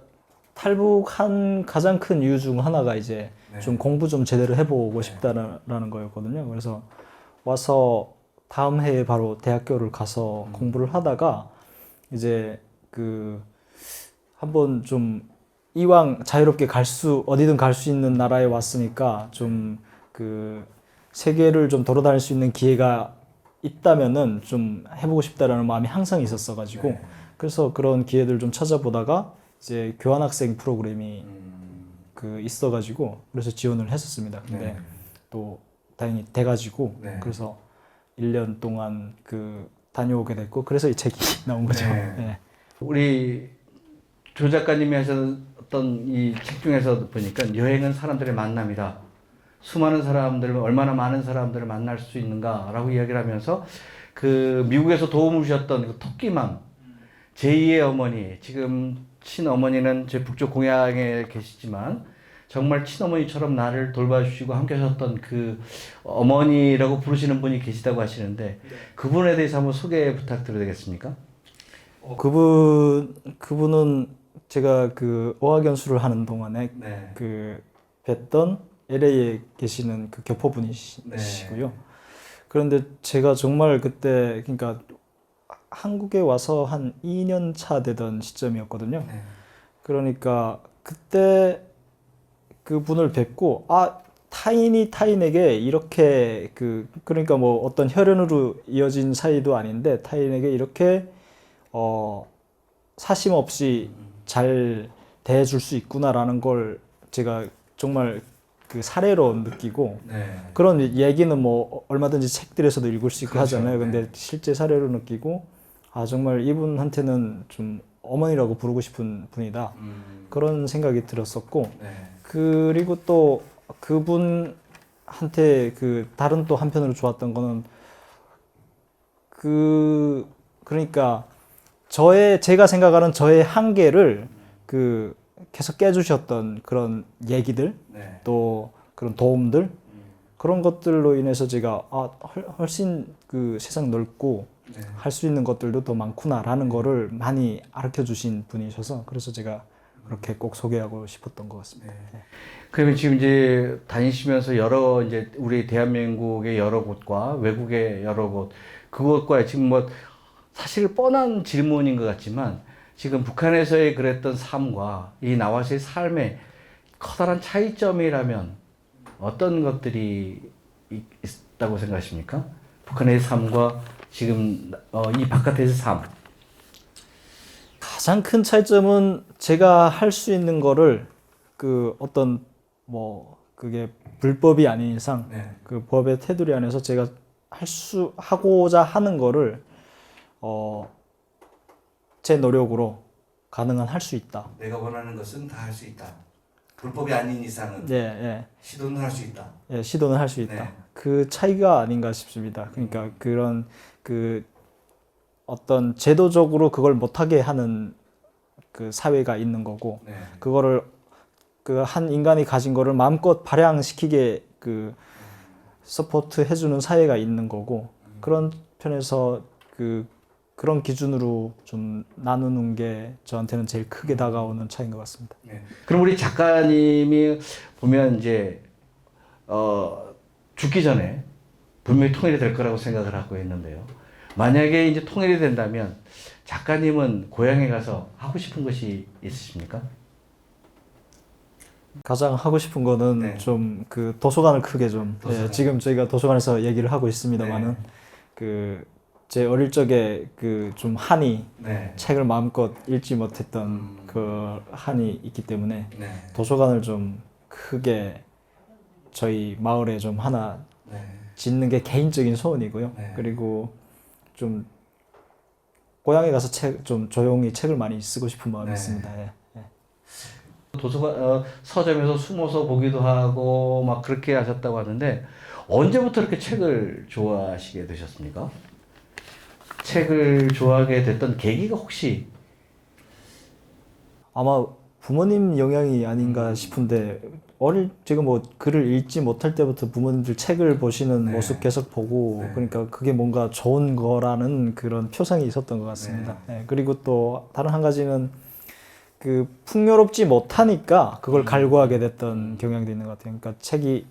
탈북한 가장 큰 이유 중 하나가 이제 좀 공부 좀 제대로 해보고 싶다라는 거였거든요. 그래서 와서 다음 해에 바로 대학교를 가서 공부를 하다가 이제 한번 좀 이왕 자유롭게 어디든 갈 수 있는 나라에 왔으니까 좀 세계를 좀 돌아다닐 수 있는 기회가 있다면은 좀 해보고 싶다라는 마음이 항상 있었어가지고 그래서 그런 기회들 좀 찾아보다가 이제 교환학생 프로그램이 있어가지고 그래서 지원을 했었습니다. 근데 또 다행히 돼가지고 그래서 1년 동안 다녀오게 됐고 그래서 이 책이 나온 거죠. 네. 우리 조 작가님이 하셨던 이 책 중에서 보니까 여행은 사람들의 만남이다. 수많은 사람들, 얼마나 많은 사람들을 만날 수 있는가라고 이야기를 하면서 미국에서 도움을 주셨던 그 토끼맘, 제2의 어머니, 지금 친어머니는 제 북쪽 공양에 계시지만 정말 친어머니처럼 나를 돌봐주시고 함께 하셨던 그 어머니라고 부르시는 분이 계시다고 하시는데 그분에 대해서 한번 소개 부탁드려도 되겠습니까? 그분은 제가 어학연수를 하는 동안에 뵀던 LA에 계시는 교포분이시고요. 그런데 제가 정말 그때 그러니까 한국에 와서 한 2년 차 되던 시점이었거든요. 그러니까 그때 그분을 뵙고 타인이 타인에게 이렇게 그러니까 뭐 어떤 혈연으로 이어진 사이도 아닌데 타인에게 이렇게 사심 없이 잘 대해줄 수 있구나라는 걸 제가 정말 사례로 느끼고 그런 얘기는 뭐 얼마든지 책들에서도 읽을 수 있고 하잖아요. 근데 실제 사례로 느끼고 정말 이분한테는 좀 어머니라고 부르고 싶은 분이다. 그런 생각이 들었었고 그리고 또 그분한테 다른 또 한편으로 좋았던 거는 그러니까 제가 생각하는 저의 한계를 계속 깨주셨던 그런 얘기들 또 그런 도움들 그런 것들로 인해서 제가 훨씬 세상 넓고 할 수 있는 것들도 더 많구나라는 거를 많이 가르쳐 주신 분이셔서 그래서 제가 그렇게 꼭 소개하고 싶었던 것 같습니다. 그러면 지금 이제 다니시면서 여러 이제 우리 대한민국의 여러 곳과 외국의 여러 곳 그것과 지금 뭐 사실 뻔한 질문인 것 같지만 지금 북한에서의 그랬던 삶과 이 나와서의 삶의 커다란 차이점이라면 어떤 것들이 있다고 생각하십니까? 북한의 삶과 지금 이 바깥에서 삶. 가장 큰 차이점은 제가 할 수 있는 거를 그 어떤 뭐 그게 불법이 아닌 이상 네. 그 법의 테두리 안에서 제가 하고자 하는 거를 제 노력으로 가능한 할 수 있다. 내가 원하는 것은 다 할 수 있다. 불법이 아닌 이상은 예, 시도는 할 수 있다. 예, 시도는 할 수 있다. 네. 그 차이가 아닌가 싶습니다. 그러니까 그런 그 어떤 제도적으로 그걸 못하게 하는 그 사회가 있는 거고, 네. 그거를 그 한 인간이 가진 거를 마음껏 발양시키게 그 서포트 해주는 사회가 있는 거고, 그런 편에서 그런 기준으로 좀 나누는 게 저한테는 제일 크게 다가오는 차이인 것 같습니다. 네. 그럼 우리 작가님이 보면 이제 죽기 전에 분명히 통일이 될 거라고 생각을 하고 있는데요. 만약에 이제 통일이 된다면 작가님은 고향에 가서 하고 싶은 것이 있으십니까? 가장 하고 싶은 거는 네. 좀 그 도서관을 크게 좀, 도서관. 예, 지금 저희가 도서관에서 얘기를 하고 있습니다만은 그 제 어릴 적에 그 좀 한이 네. 책을 마음껏 읽지 못했던 그 한이 있기 때문에 네. 도서관을 좀 크게 저희 마을에 좀 하나 네. 짓는 게 개인적인 소원이고요. 네. 그리고 좀 고향에 가서 좀 조용히 책을 많이 쓰고 싶은 마음이 네. 있습니다. 예. 도서관 서점에서 숨어서 보기도 하고 막 그렇게 하셨다고 하는데 언제부터 이렇게 책을 좋아하시게 되셨습니까? 책을 좋아하게 됐던 계기가 혹시 아마 부모님 영향이 아닌가 싶은데 제가 뭐 글을 읽지 못할 때부터 부모님들 책을 보시는 네. 모습 계속 보고 네. 그러니까 그게 뭔가 좋은 거라는 그런 표상이 있었던 것 같습니다. 예, 그리고 또 다른 한 가지는 그 풍요롭지 못하니까 그걸 갈구하게 됐던 경향도 있는 것 같아요. 그러니까 책이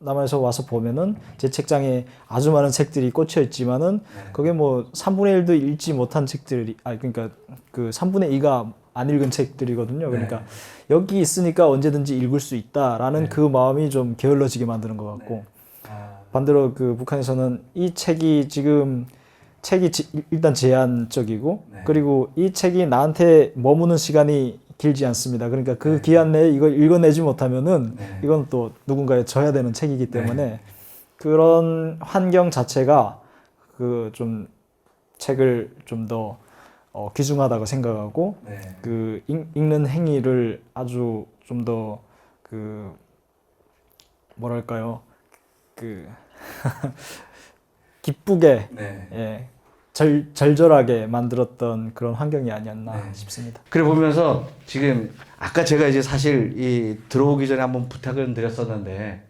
남한에서 와서 보면은 제 책장에 아주 많은 책들이 꽂혀 있지만은 그게 뭐 3분의 1도 읽지 못한 책들이 그러니까 그 3분의 2가 안 읽은 책들이거든요. 그러니까 여기 있으니까 언제든지 읽을 수 있다라는 그 마음이 좀 게을러지게 만드는 것 같고 반대로 그 북한에서는 이 책이 일단 제한적이고 그리고 이 책이 나한테 머무는 시간이 길지 않습니다. 그러니까 그 기한 내에 이걸 읽어내지 못하면은 이건 또 누군가에 져야 되는 책이기 때문에 그런 환경 자체가 그 좀 책을 좀 더 귀중하다고 생각하고 그 읽는 행위를 아주 좀 더 그 뭐랄까요 그 기쁘게 예, 절절하게 만들었던 그런 환경이 아니었나 싶습니다. 그래 보면서 지금 아까 제가 이제 사실 들어오기 전에 한번 부탁을 드렸었는데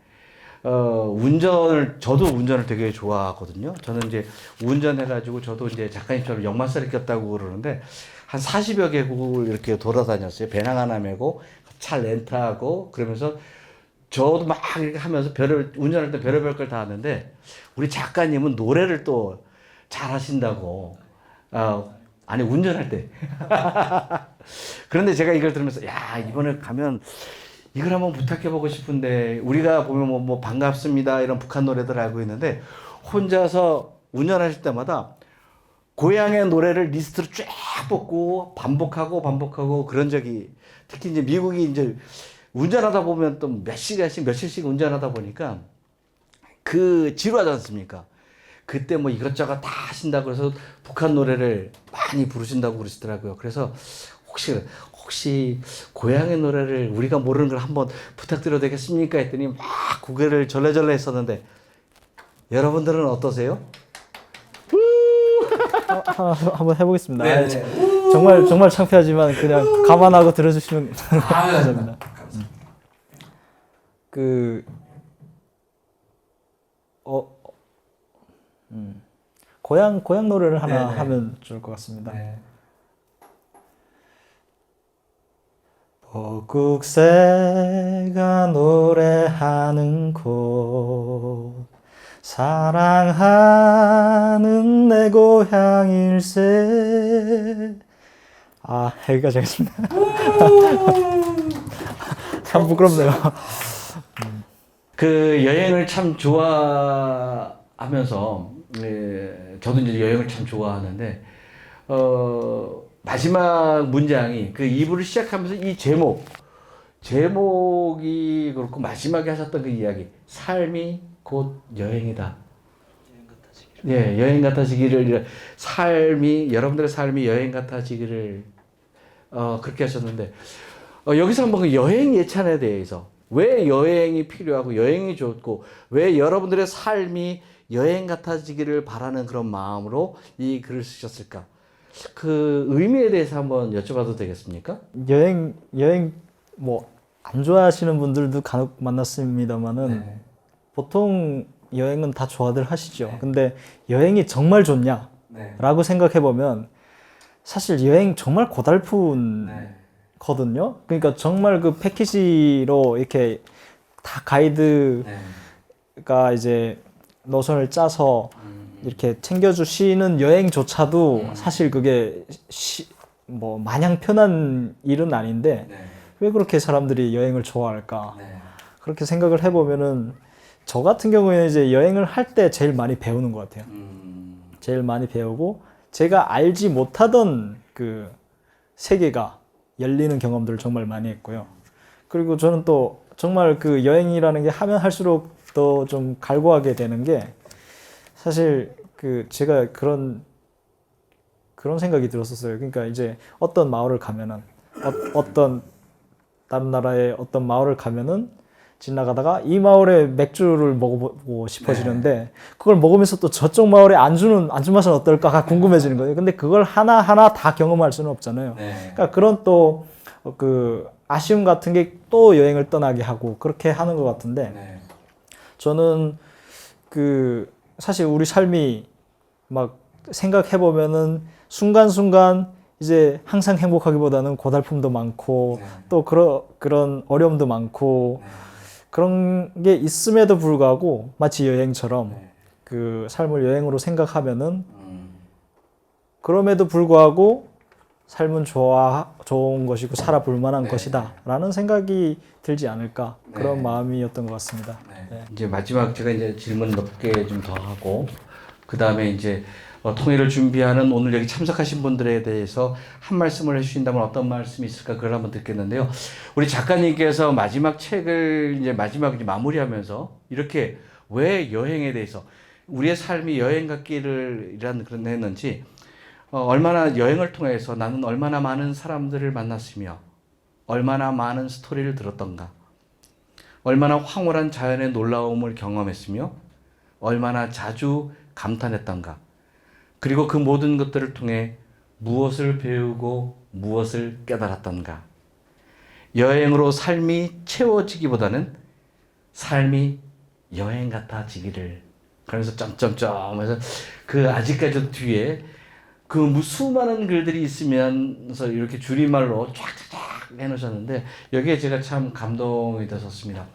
저도 운전을 되게 좋아하거든요. 저는 이제 운전해가지고 저도 이제 작가님처럼 역마살이 꼈다고 그러는데 한 40여 개국을 이렇게 돌아다녔어요. 배낭 하나 메고 차 렌트하고 그러면서 저도 막 이렇게 하면서 운전할 때 별의별 걸 다 하는데 우리 작가님은 노래를 또 잘 하신다고. 아니, 운전할 때. 그런데 제가 이걸 들으면서, 야, 이번에 가면 이걸 한번 부탁해보고 싶은데, 우리가 보면 뭐 반갑습니다. 이런 북한 노래들 알고 있는데, 혼자서 운전하실 때마다 고향의 노래를 리스트로 쫙 뽑고 반복하고 그런 적이, 특히 이제 미국이 이제 운전하다 보면 또 몇 시간씩, 며칠씩 운전하다 보니까 그 지루하지 않습니까? 그때 뭐 이것저것 다 하신다고 그래서 북한 노래를 많이 부르신다고 그러시더라고요. 그래서 혹시 고향의 노래를 우리가 모르는 걸 한번 부탁드려도 되겠습니까? 했더니 막 고개를 절레절레 했었는데 여러분들은 어떠세요? 한번 해보겠습니다. 정말 창피하지만 그냥 감안하고 들어주시면 감사합니다. 고향 노래를 하나 하면 좋을 것 같습니다. 벚국새가 노래하는 곳 사랑하는 내 고향일세. 여기까지 하겠습니다. 참 부끄럽네요. 그 여행을 참 좋아하면서 저도 이제 여행을 참 좋아하는데 마지막 문장이 그 2부를 시작하면서 이 제목이 그렇고 마지막에 하셨던 그 이야기 삶이 곧 여행이다. 예, 여행 같아지기를 삶이 여러분들의 삶이 여행 같아지기를 그렇게 하셨는데 여기서 한번 그 여행 예찬에 대해서 왜 여행이 필요하고 여행이 좋고 왜 여러분들의 삶이 여행 같아지기를 바라는 그런 마음으로 이 글을 쓰셨을까? 그 의미에 대해서 한번 여쭤봐도 되겠습니까? 여행 뭐 안 좋아하시는 분들도 간혹 만났습니다만은 네. 보통 여행은 다 좋아들 하시죠. 네. 근데 여행이 정말 좋냐? 네. 라고 생각해 보면 사실 여행 정말 고달픈 네. 거든요. 그러니까 정말 그 패키지로 이렇게 다 가이드가 네. 이제 노선을 짜서 이렇게 챙겨주시는 여행조차도 사실 그게 뭐 마냥 편한 일은 아닌데 네. 왜 그렇게 사람들이 여행을 좋아할까? 네. 그렇게 생각을 해보면은 저 같은 경우에는 이제 여행을 할 때 제일 많이 배우는 것 같아요. 제일 많이 배우고 제가 알지 못하던 그 세계가 열리는 경험들을 정말 많이 했고요. 그리고 저는 또 정말 그 여행이라는 게 하면 할수록 더 좀 갈구하게 되는 게 사실 그 제가 그런 생각이 들었었어요. 그러니까 이제 어떤 마을을 가면은 어떤 다른 나라의 어떤 마을을 가면은 지나가다가 이 마을의 맥주를 먹어보고 싶어지는데 그걸 먹으면서 또 저쪽 마을의 안주 맛은 어떨까가 궁금해지는 거예요. 근데 그걸 하나하나 다 경험할 수는 없잖아요. 네. 그러니까 그런 또 그 아쉬움 같은 게 또 여행을 떠나게 하고 그렇게 하는 것 같은데 네. 저는 그 사실 우리 삶이 막 생각해 보면은 순간순간 이제 항상 행복하기보다는 고달픔도 많고 네. 또 그런 어려움도 많고 네. 그런 게 있음에도 불구하고 마치 여행처럼 네. 그 삶을 여행으로 생각하면은 그럼에도 불구하고 삶은 좋은 것이고 살아볼 만한 네. 것이다라는 생각이 들지 않을까 그런 네. 마음이었던 것 같습니다. 네. 네. 이제 마지막 제가 이제 질문 몇 개 좀 더 하고 그 다음에 이제 통일을 준비하는 오늘 여기 참석하신 분들에 대해서 한 말씀을 해주신다면 어떤 말씀이 있을까 그걸 한번 듣겠는데요. 우리 작가님께서 마지막 책을 이제 마지막 이제 마무리하면서 이렇게 왜 여행에 대해서 우리의 삶이 여행 같기를이라는 그런 했는지 얼마나 여행을 통해서 나는 얼마나 많은 사람들을 만났으며 얼마나 많은 스토리를 들었던가 얼마나 황홀한 자연의 놀라움을 경험했으며 얼마나 자주 감탄했던가 그리고 그 모든 것들을 통해 무엇을 배우고 무엇을 깨달았던가 여행으로 삶이 채워지기보다는 삶이 여행 같아지기를 그러면서 점점점 해서 그 아직까지도 뒤에 그 수많은 글들이 있으면서 이렇게 줄임말로 쫙쫙쫙 해놓으셨는데 여기에 제가 참 감동이 됐었습니다.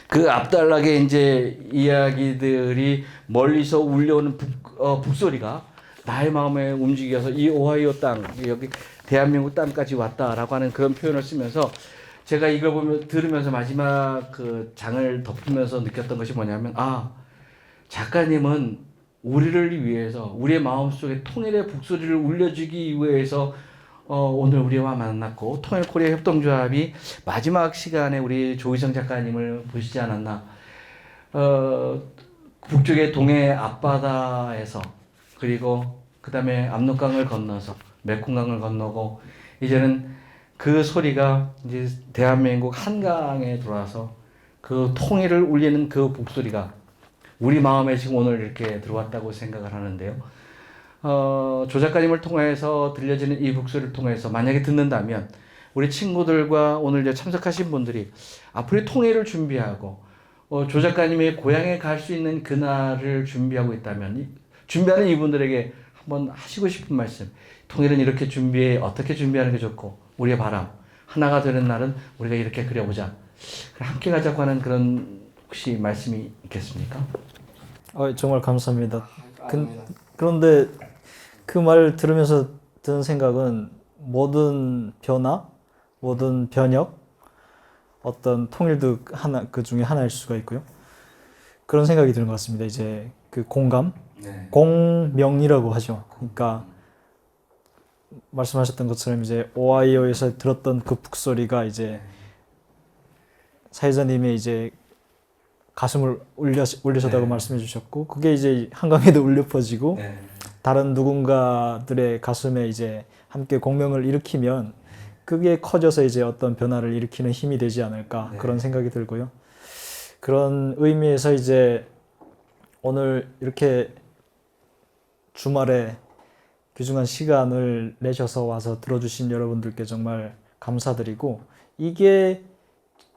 그 앞달락에 이제 이야기들이 멀리서 울려오는 북소리가 나의 마음에 움직여서 이 오하이오 땅, 여기 대한민국 땅까지 왔다라고 하는 그런 표현을 쓰면서 제가 이걸 들으면서 마지막 그 장을 덮으면서 느꼈던 것이 뭐냐면 작가님은 우리를 위해서 우리의 마음속에 통일의 북소리를 울려주기 위해서 오늘 우리와 만났고 통일코리아 협동조합이 마지막 시간에 우리 조희성 작가님을 보시지 않았나. 북쪽의 동해 앞바다에서 그리고 그 다음에 압록강을 건너서 메콩강을 건너고 이제는 그 소리가 이제 대한민국 한강에 들어와서 그 통일을 울리는 그 북소리가 우리 마음에 지금 오늘 이렇게 들어왔다고 생각을 하는데요. 조 작가님을 통해서 들려지는 이 북소리를 통해서 만약에 듣는다면 우리 친구들과 오늘 이제 참석하신 분들이 앞으로의 통일을 준비하고 조 작가님의 고향에 갈 수 있는 그날을 준비하고 있다면 준비하는 이분들에게 한번 하시고 싶은 말씀 통일은 이렇게 어떻게 준비하는 게 좋고 우리의 바람 하나가 되는 날은 우리가 이렇게 그려보자 함께 가자고 하는 그런 혹시 말씀이 있겠습니까? 정말 감사합니다. 그런데 그 말 들으면서 드는 생각은 모든 변화, 모든 변혁, 어떤 통일도 하나 그 중에 하나일 수가 있고요. 그런 생각이 드는 것 같습니다. 이제 그 공감, 네. 공명이라고 하죠. 그러니까 말씀하셨던 것처럼 이제 오하이오에서 들었던 그 북소리가 이제 사회자님의 이제 가슴을 울리셨다고 네. 말씀해 주셨고, 그게 이제 한강에도 울려 퍼지고 네. 다른 누군가들의 가슴에 이제 함께 공명을 일으키면 그게 커져서 이제 어떤 변화를 일으키는 힘이 되지 않을까, 네. 그런 생각이 들고요. 그런 의미에서 이제 오늘 이렇게 주말에 귀중한 시간을 내셔서 와서 들어주신 여러분들께 정말 감사드리고, 이게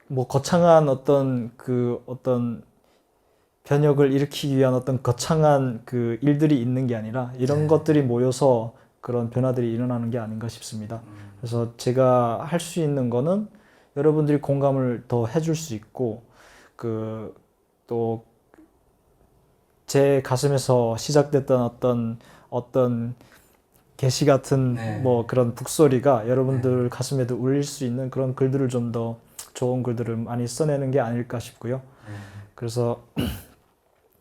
뭐 거창한 어떤 변혁을 일으키기 위한 어떤 거창한 그 일들이 있는 게 아니라 이런 네. 것들이 모여서 그런 변화들이 일어나는 게 아닌가 싶습니다. 그래서 제가 할 수 있는 거는 여러분들이 공감을 더 해줄 수 있고, 그 또 제 가슴에서 시작됐던 어떤 계시 같은 네. 뭐 그런 북소리가 여러분들 가슴에도 울릴 수 있는 그런 글들을 좀 더 좋은 글들을 많이 써내는 게 아닐까 싶고요. 네. 그래서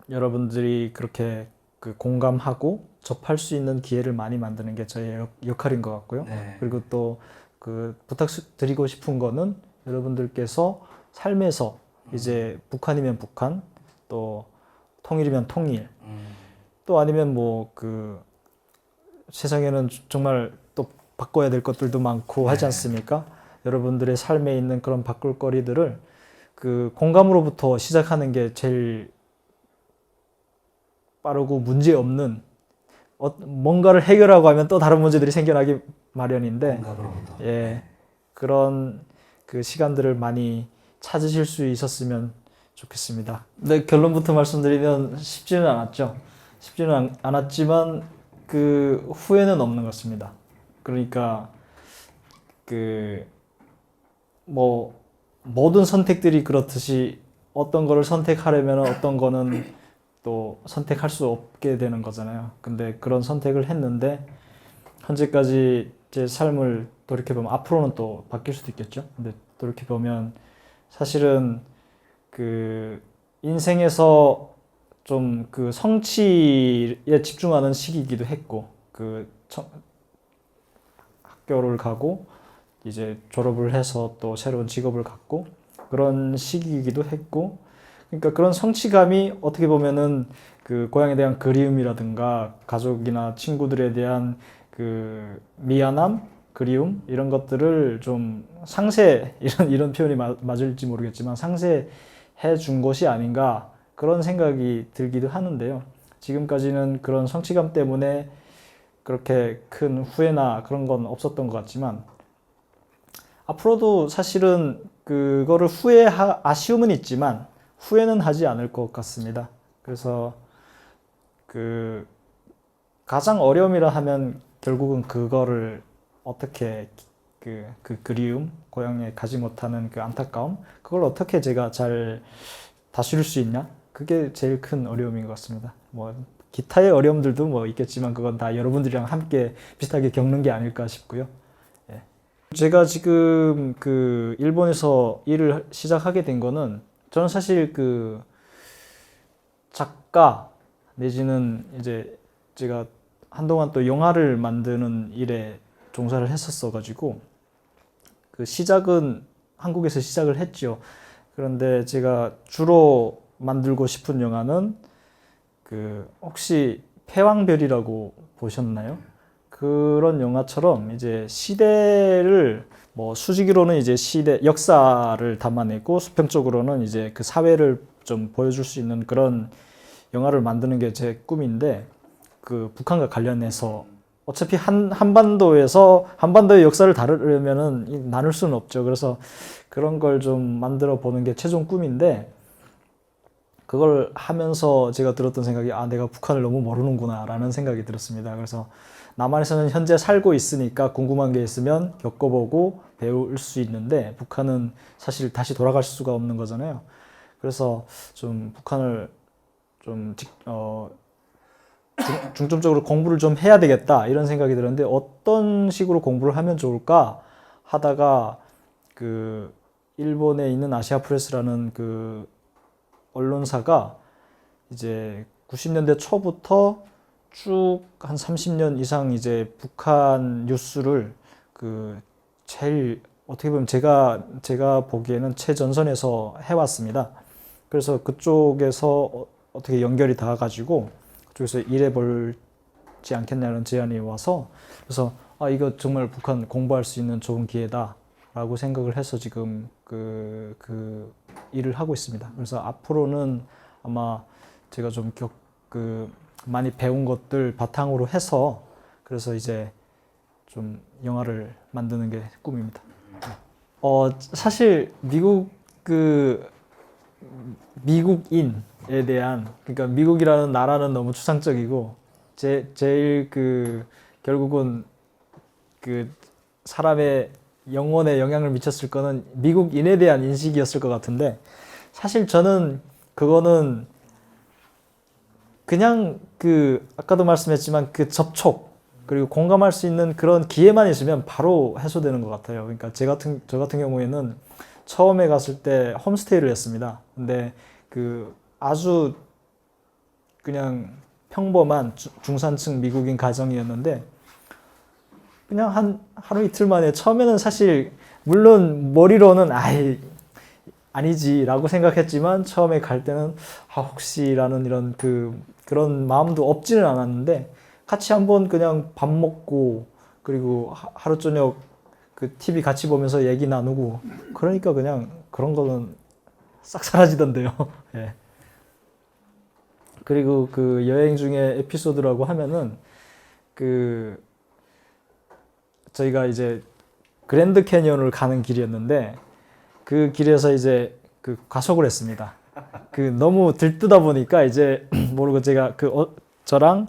여러분들이 그렇게 그 공감하고 접할 수 있는 기회를 많이 만드는 게 저의 역할인 것 같고요. 네. 그리고 또 그 부탁드리고 싶은 거는 여러분들께서 삶에서 이제 북한이면 북한, 또 통일이면 통일, 또 아니면 뭐 그 세상에는 정말 또 바꿔야 될 것들도 많고 하지 네. 않습니까? 여러분들의 삶에 있는 그런 바꿀 거리들을 그 공감으로부터 시작하는 게 제일 빠르고 문제 없는, 뭔가를 해결하고 하면 또 다른 문제들이 생겨나기 마련인데, 공감으로부터. 예, 그런 그 시간들을 많이 찾으실 수 있었으면 좋겠습니다. 근데 결론부터 말씀드리면 쉽지는 않았죠. 쉽지는 않았지만 그 후회는 없는 것 같습니다. 그러니까 그 뭐 모든 선택들이 그렇듯이 어떤 거를 선택하려면 어떤 거는 또 선택할 수 없게 되는 거잖아요. 근데 그런 선택을 했는데 현재까지 제 삶을 돌이켜보면, 앞으로는 또 바뀔 수도 있겠죠. 근데 돌이켜보면 사실은 그 인생에서 좀 그 성취에 집중하는 시기이기도 했고, 그 학교를 가고 이제 졸업을 해서 또 새로운 직업을 갖고 그런 시기이기도 했고, 그러니까 그런 성취감이 어떻게 보면은 그 고향에 대한 그리움이라든가 가족이나 친구들에 대한 그 미안함, 그리움, 이런 것들을 좀 상쇄, 이런 표현이 맞을지 모르겠지만 상쇄해 준 것이 아닌가, 그런 생각이 들기도 하는데요. 지금까지는 그런 성취감 때문에 그렇게 큰 후회나 그런 건 없었던 것 같지만, 앞으로도 사실은 그거를 아쉬움은 있지만 후회는 하지 않을 것 같습니다. 그래서 그 가장 어려움이라 하면 결국은 그거를 어떻게 그 그리움, 고향에 가지 못하는 그 안타까움, 그걸 어떻게 제가 잘 다스릴 수 있냐? 그게 제일 큰 어려움인 것 같습니다. 뭐 기타의 어려움들도 뭐 있겠지만 그건 다 여러분들이랑 함께 비슷하게 겪는 게 아닐까 싶고요. 예. 제가 지금 그 일본에서 일을 시작하게 된 거는, 저는 사실 그 작가 내지는 이제 제가 한동안 또 영화를 만드는 일에 종사를 했었어 가지고 그 시작은 한국에서 시작을 했죠. 그런데 제가 주로 만들고 싶은 영화는 그 혹시 패왕별이라고 보셨나요? 그런 영화처럼 이제 시대를 뭐 수직으로는 이제 시대 역사를 담아내고 수평적으로는 이제 그 사회를 좀 보여줄 수 있는 그런 영화를 만드는 게 제 꿈인데, 그 북한과 관련해서 어차피 한반도의 역사를 다루려면은 나눌 수는 없죠. 그래서 그런 걸 좀 만들어 보는 게 최종 꿈인데, 그걸 하면서 제가 들었던 생각이, 내가 북한을 너무 모르는구나 라는 생각이 들었습니다. 그래서 남한에서는 현재 살고 있으니까 궁금한 게 있으면 겪어보고 배울 수 있는데, 북한은 사실 다시 돌아갈 수가 없는 거잖아요. 그래서 좀 북한을 좀 중점적으로 공부를 좀 해야 되겠다, 이런 생각이 들었는데 어떤 식으로 공부를 하면 좋을까 하다가 그 일본에 있는 아시아프레스라는 그 언론사가 이제 90년대 초부터 쭉 한 30년 이상 이제 북한 뉴스를 그 제일 어떻게 보면 제가 보기에는 최전선에서 해왔습니다. 그래서 그쪽에서 어떻게 연결이 닿아가지고 그쪽에서 일해볼지 않겠냐는 제안이 와서 그래서 이거 정말 북한 공부할 수 있는 좋은 기회다라고 생각을 해서 지금 그 일을 하고 있습니다. 그래서 앞으로는 아마 제가 좀 많이 배운 것들 바탕으로 해서 그래서 이제 좀 영화를 만드는 게 꿈입니다. 사실 미국인에 대한 그러니까 미국이라는 나라는 너무 추상적이고 제일 결국은 사람의 영혼에 영향을 미쳤을 거는 미국인에 대한 인식이었을 것 같은데 사실 저는 그거는 그냥 아까도 말씀했지만 접촉 그리고 공감할 수 있는 그런 기회만 있으면 바로 해소되는 것 같아요. 그러니까 저 같은 경우에는 처음에 갔을 때 홈스테이를 했습니다. 근데 아주 그냥 평범한 중산층 미국인 가정이었는데 그냥 하루 이틀 만에 처음에는 사실 물론 머리로는 아니지라고 생각했지만 처음에 갈 때는 혹시라는 이런 그런 마음도 없지는 않았는데 같이 한번 그냥 밥 먹고 그리고 하루 저녁 TV 같이 보면서 얘기 나누고 그러니까 그냥 그런 거는 싹 사라지던데요. 예. 그리고 여행 중에 에피소드라고 하면은 저희가 이제 그랜드 캐니언을 가는 길이었는데 그 길에서 이제 과속을 했습니다. 너무 들뜨다 보니까 이제 모르고 제가 저랑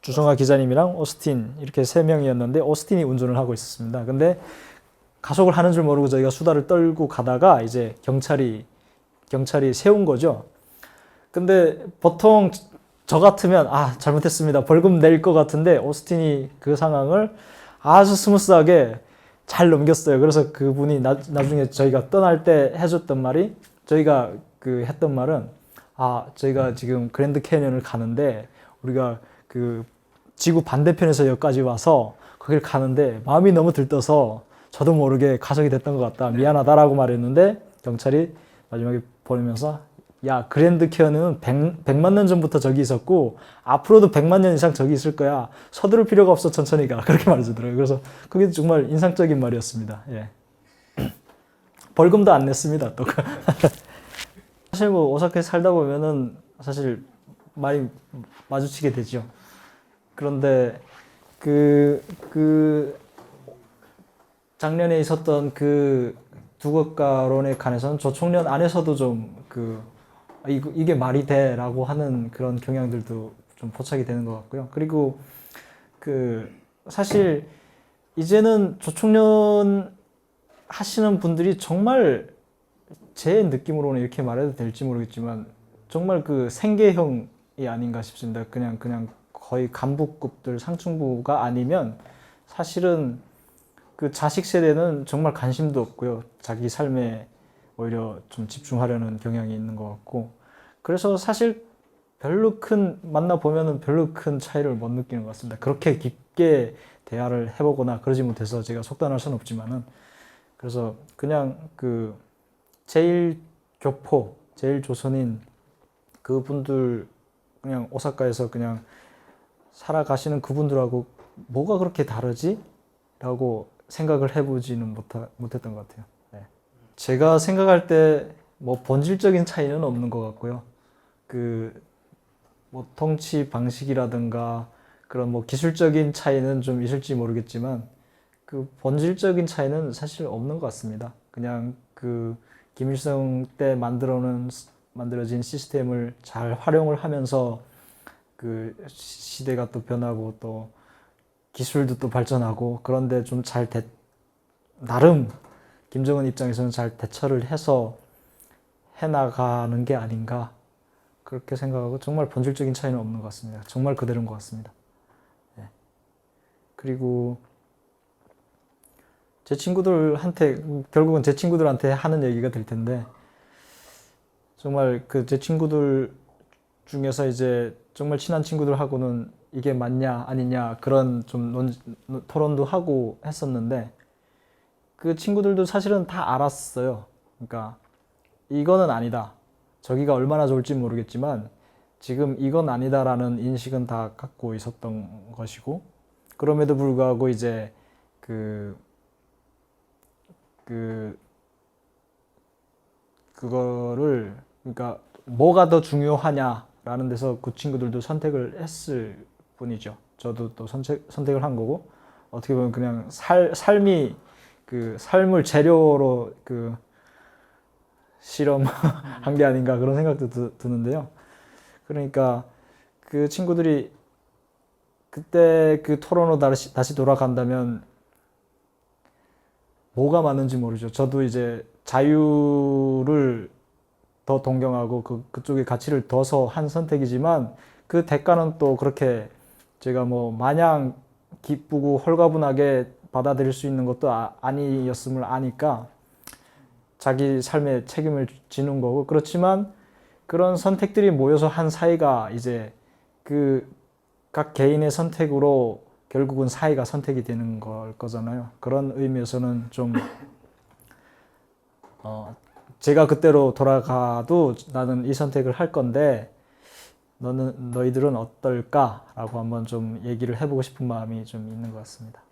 주성아 기자님이랑 오스틴 이렇게 세 명이었는데 오스틴이 운전을 하고 있었습니다. 근데 가속을 하는 줄 모르고 저희가 수다를 떨고 가다가 이제 경찰이 세운 거죠. 근데 보통 저 같으면 잘못했습니다. 벌금 낼 것 같은데 오스틴이 그 상황을 아주 스무스하게 잘 넘겼어요. 그래서 그분이 나중에 저희가 떠날 때 해줬던 말이 저희가 했던 말은 저희가 지금 그랜드 캐니언을 가는데 우리가 지구 반대편에서 여기까지 와서 거기를 가는데 마음이 너무 들떠서 저도 모르게 가속이 됐던 것 같다. 미안하다라고 말했는데 경찰이 마지막에 보내면서 그랜드 캐니언은 100만 년 전부터 저기 있었고 앞으로도 100만 년 이상 저기 있을 거야. 서두를 필요가 없어. 천천히 가. 그렇게 말해주더라고요. 그래서 그게 정말 인상적인 말이었습니다. 예. 벌금도 안 냈습니다. 또. 사실 오사카에 살다 보면은 사실 많이 마주치게 되죠. 그런데 작년에 있었던 두각가론에 관해서는 조총련 안에서도 좀 이게 말이 돼라고 하는 그런 경향들도 좀 포착이 되는 것 같고요. 그리고 사실 이제는 조총련 하시는 분들이 정말 제 느낌으로는 이렇게 말해도 될지 모르겠지만 정말 생계형이 아닌가 싶습니다. 그냥 거의 간부급들 상층부가 아니면 사실은 자식 세대는 정말 관심도 없고요. 자기 삶에 오히려 좀 집중하려는 경향이 있는 것 같고 그래서 사실 만나보면은 별로 큰 차이를 못 느끼는 것 같습니다. 그렇게 깊게 대화를 해보거나 그러지 못해서 제가 속단할 수는 없지만은 그래서 그냥 제일 교포, 제일 조선인 그분들 그냥 오사카에서 그냥 살아가시는 그분들하고 뭐가 그렇게 다르지? 라고 생각을 해보지는 못했던 것 같아요. 네. 제가 생각할 때 본질적인 차이는 없는 것 같고요. 통치 방식이라든가 그런 기술적인 차이는 좀 있을지 모르겠지만 본질적인 차이는 사실 없는 것 같습니다. 그냥 김일성 때 만들어진 시스템을 잘 활용을 하면서 시대가 또 변하고 또 기술도 또 발전하고 그런데 좀 나름 김정은 입장에서는 잘 대처를 해서 해나가는 게 아닌가 그렇게 생각하고 정말 본질적인 차이는 없는 것 같습니다. 정말 그대로인 것 같습니다. 네. 그리고 제 친구들한테 결국은 제 친구들한테 하는 얘기가 될 텐데 정말 그 제 친구들 중에서 이제 정말 친한 친구들하고는 이게 맞냐 아니냐 그런 좀 토론도 하고 했었는데 그 친구들도 사실은 다 알았어요. 그러니까 이거는 아니다. 저기가 얼마나 좋을지 모르겠지만 지금 이건 아니다라는 인식은 다 갖고 있었던 것이고 그럼에도 불구하고 이제 그거를 그러니까 뭐가 더 중요하냐라는 데서 그 친구들도 선택을 했을 뿐이죠. 저도 또 선택을 한 거고 어떻게 보면 그냥 삶이 그 삶을 재료로 그 실험한 게 아닌가 그런 생각도 드는데요. 그러니까 그 친구들이 그때 그 토론으로 다시 돌아간다면 뭐가 맞는지 모르죠. 저도 이제 자유를 더 동경하고 그쪽의 가치를 둬서 한 선택이지만 그 대가는 또 그렇게 제가 뭐 마냥 기쁘고 홀가분하게 받아들일 수 있는 것도 아니었음을 아니까 자기 삶에 책임을 지는 거고 그렇지만 그런 선택들이 모여서 한 사이가 이제 그 각 개인의 선택으로 결국은 사이가 선택이 되는 걸 거잖아요. 그런 의미에서는 좀 제가 그때로 돌아가도 나는 이 선택을 할 건데 너희들은 어떨까라고 한번 좀 얘기를 해보고 싶은 마음이 좀 있는 것 같습니다.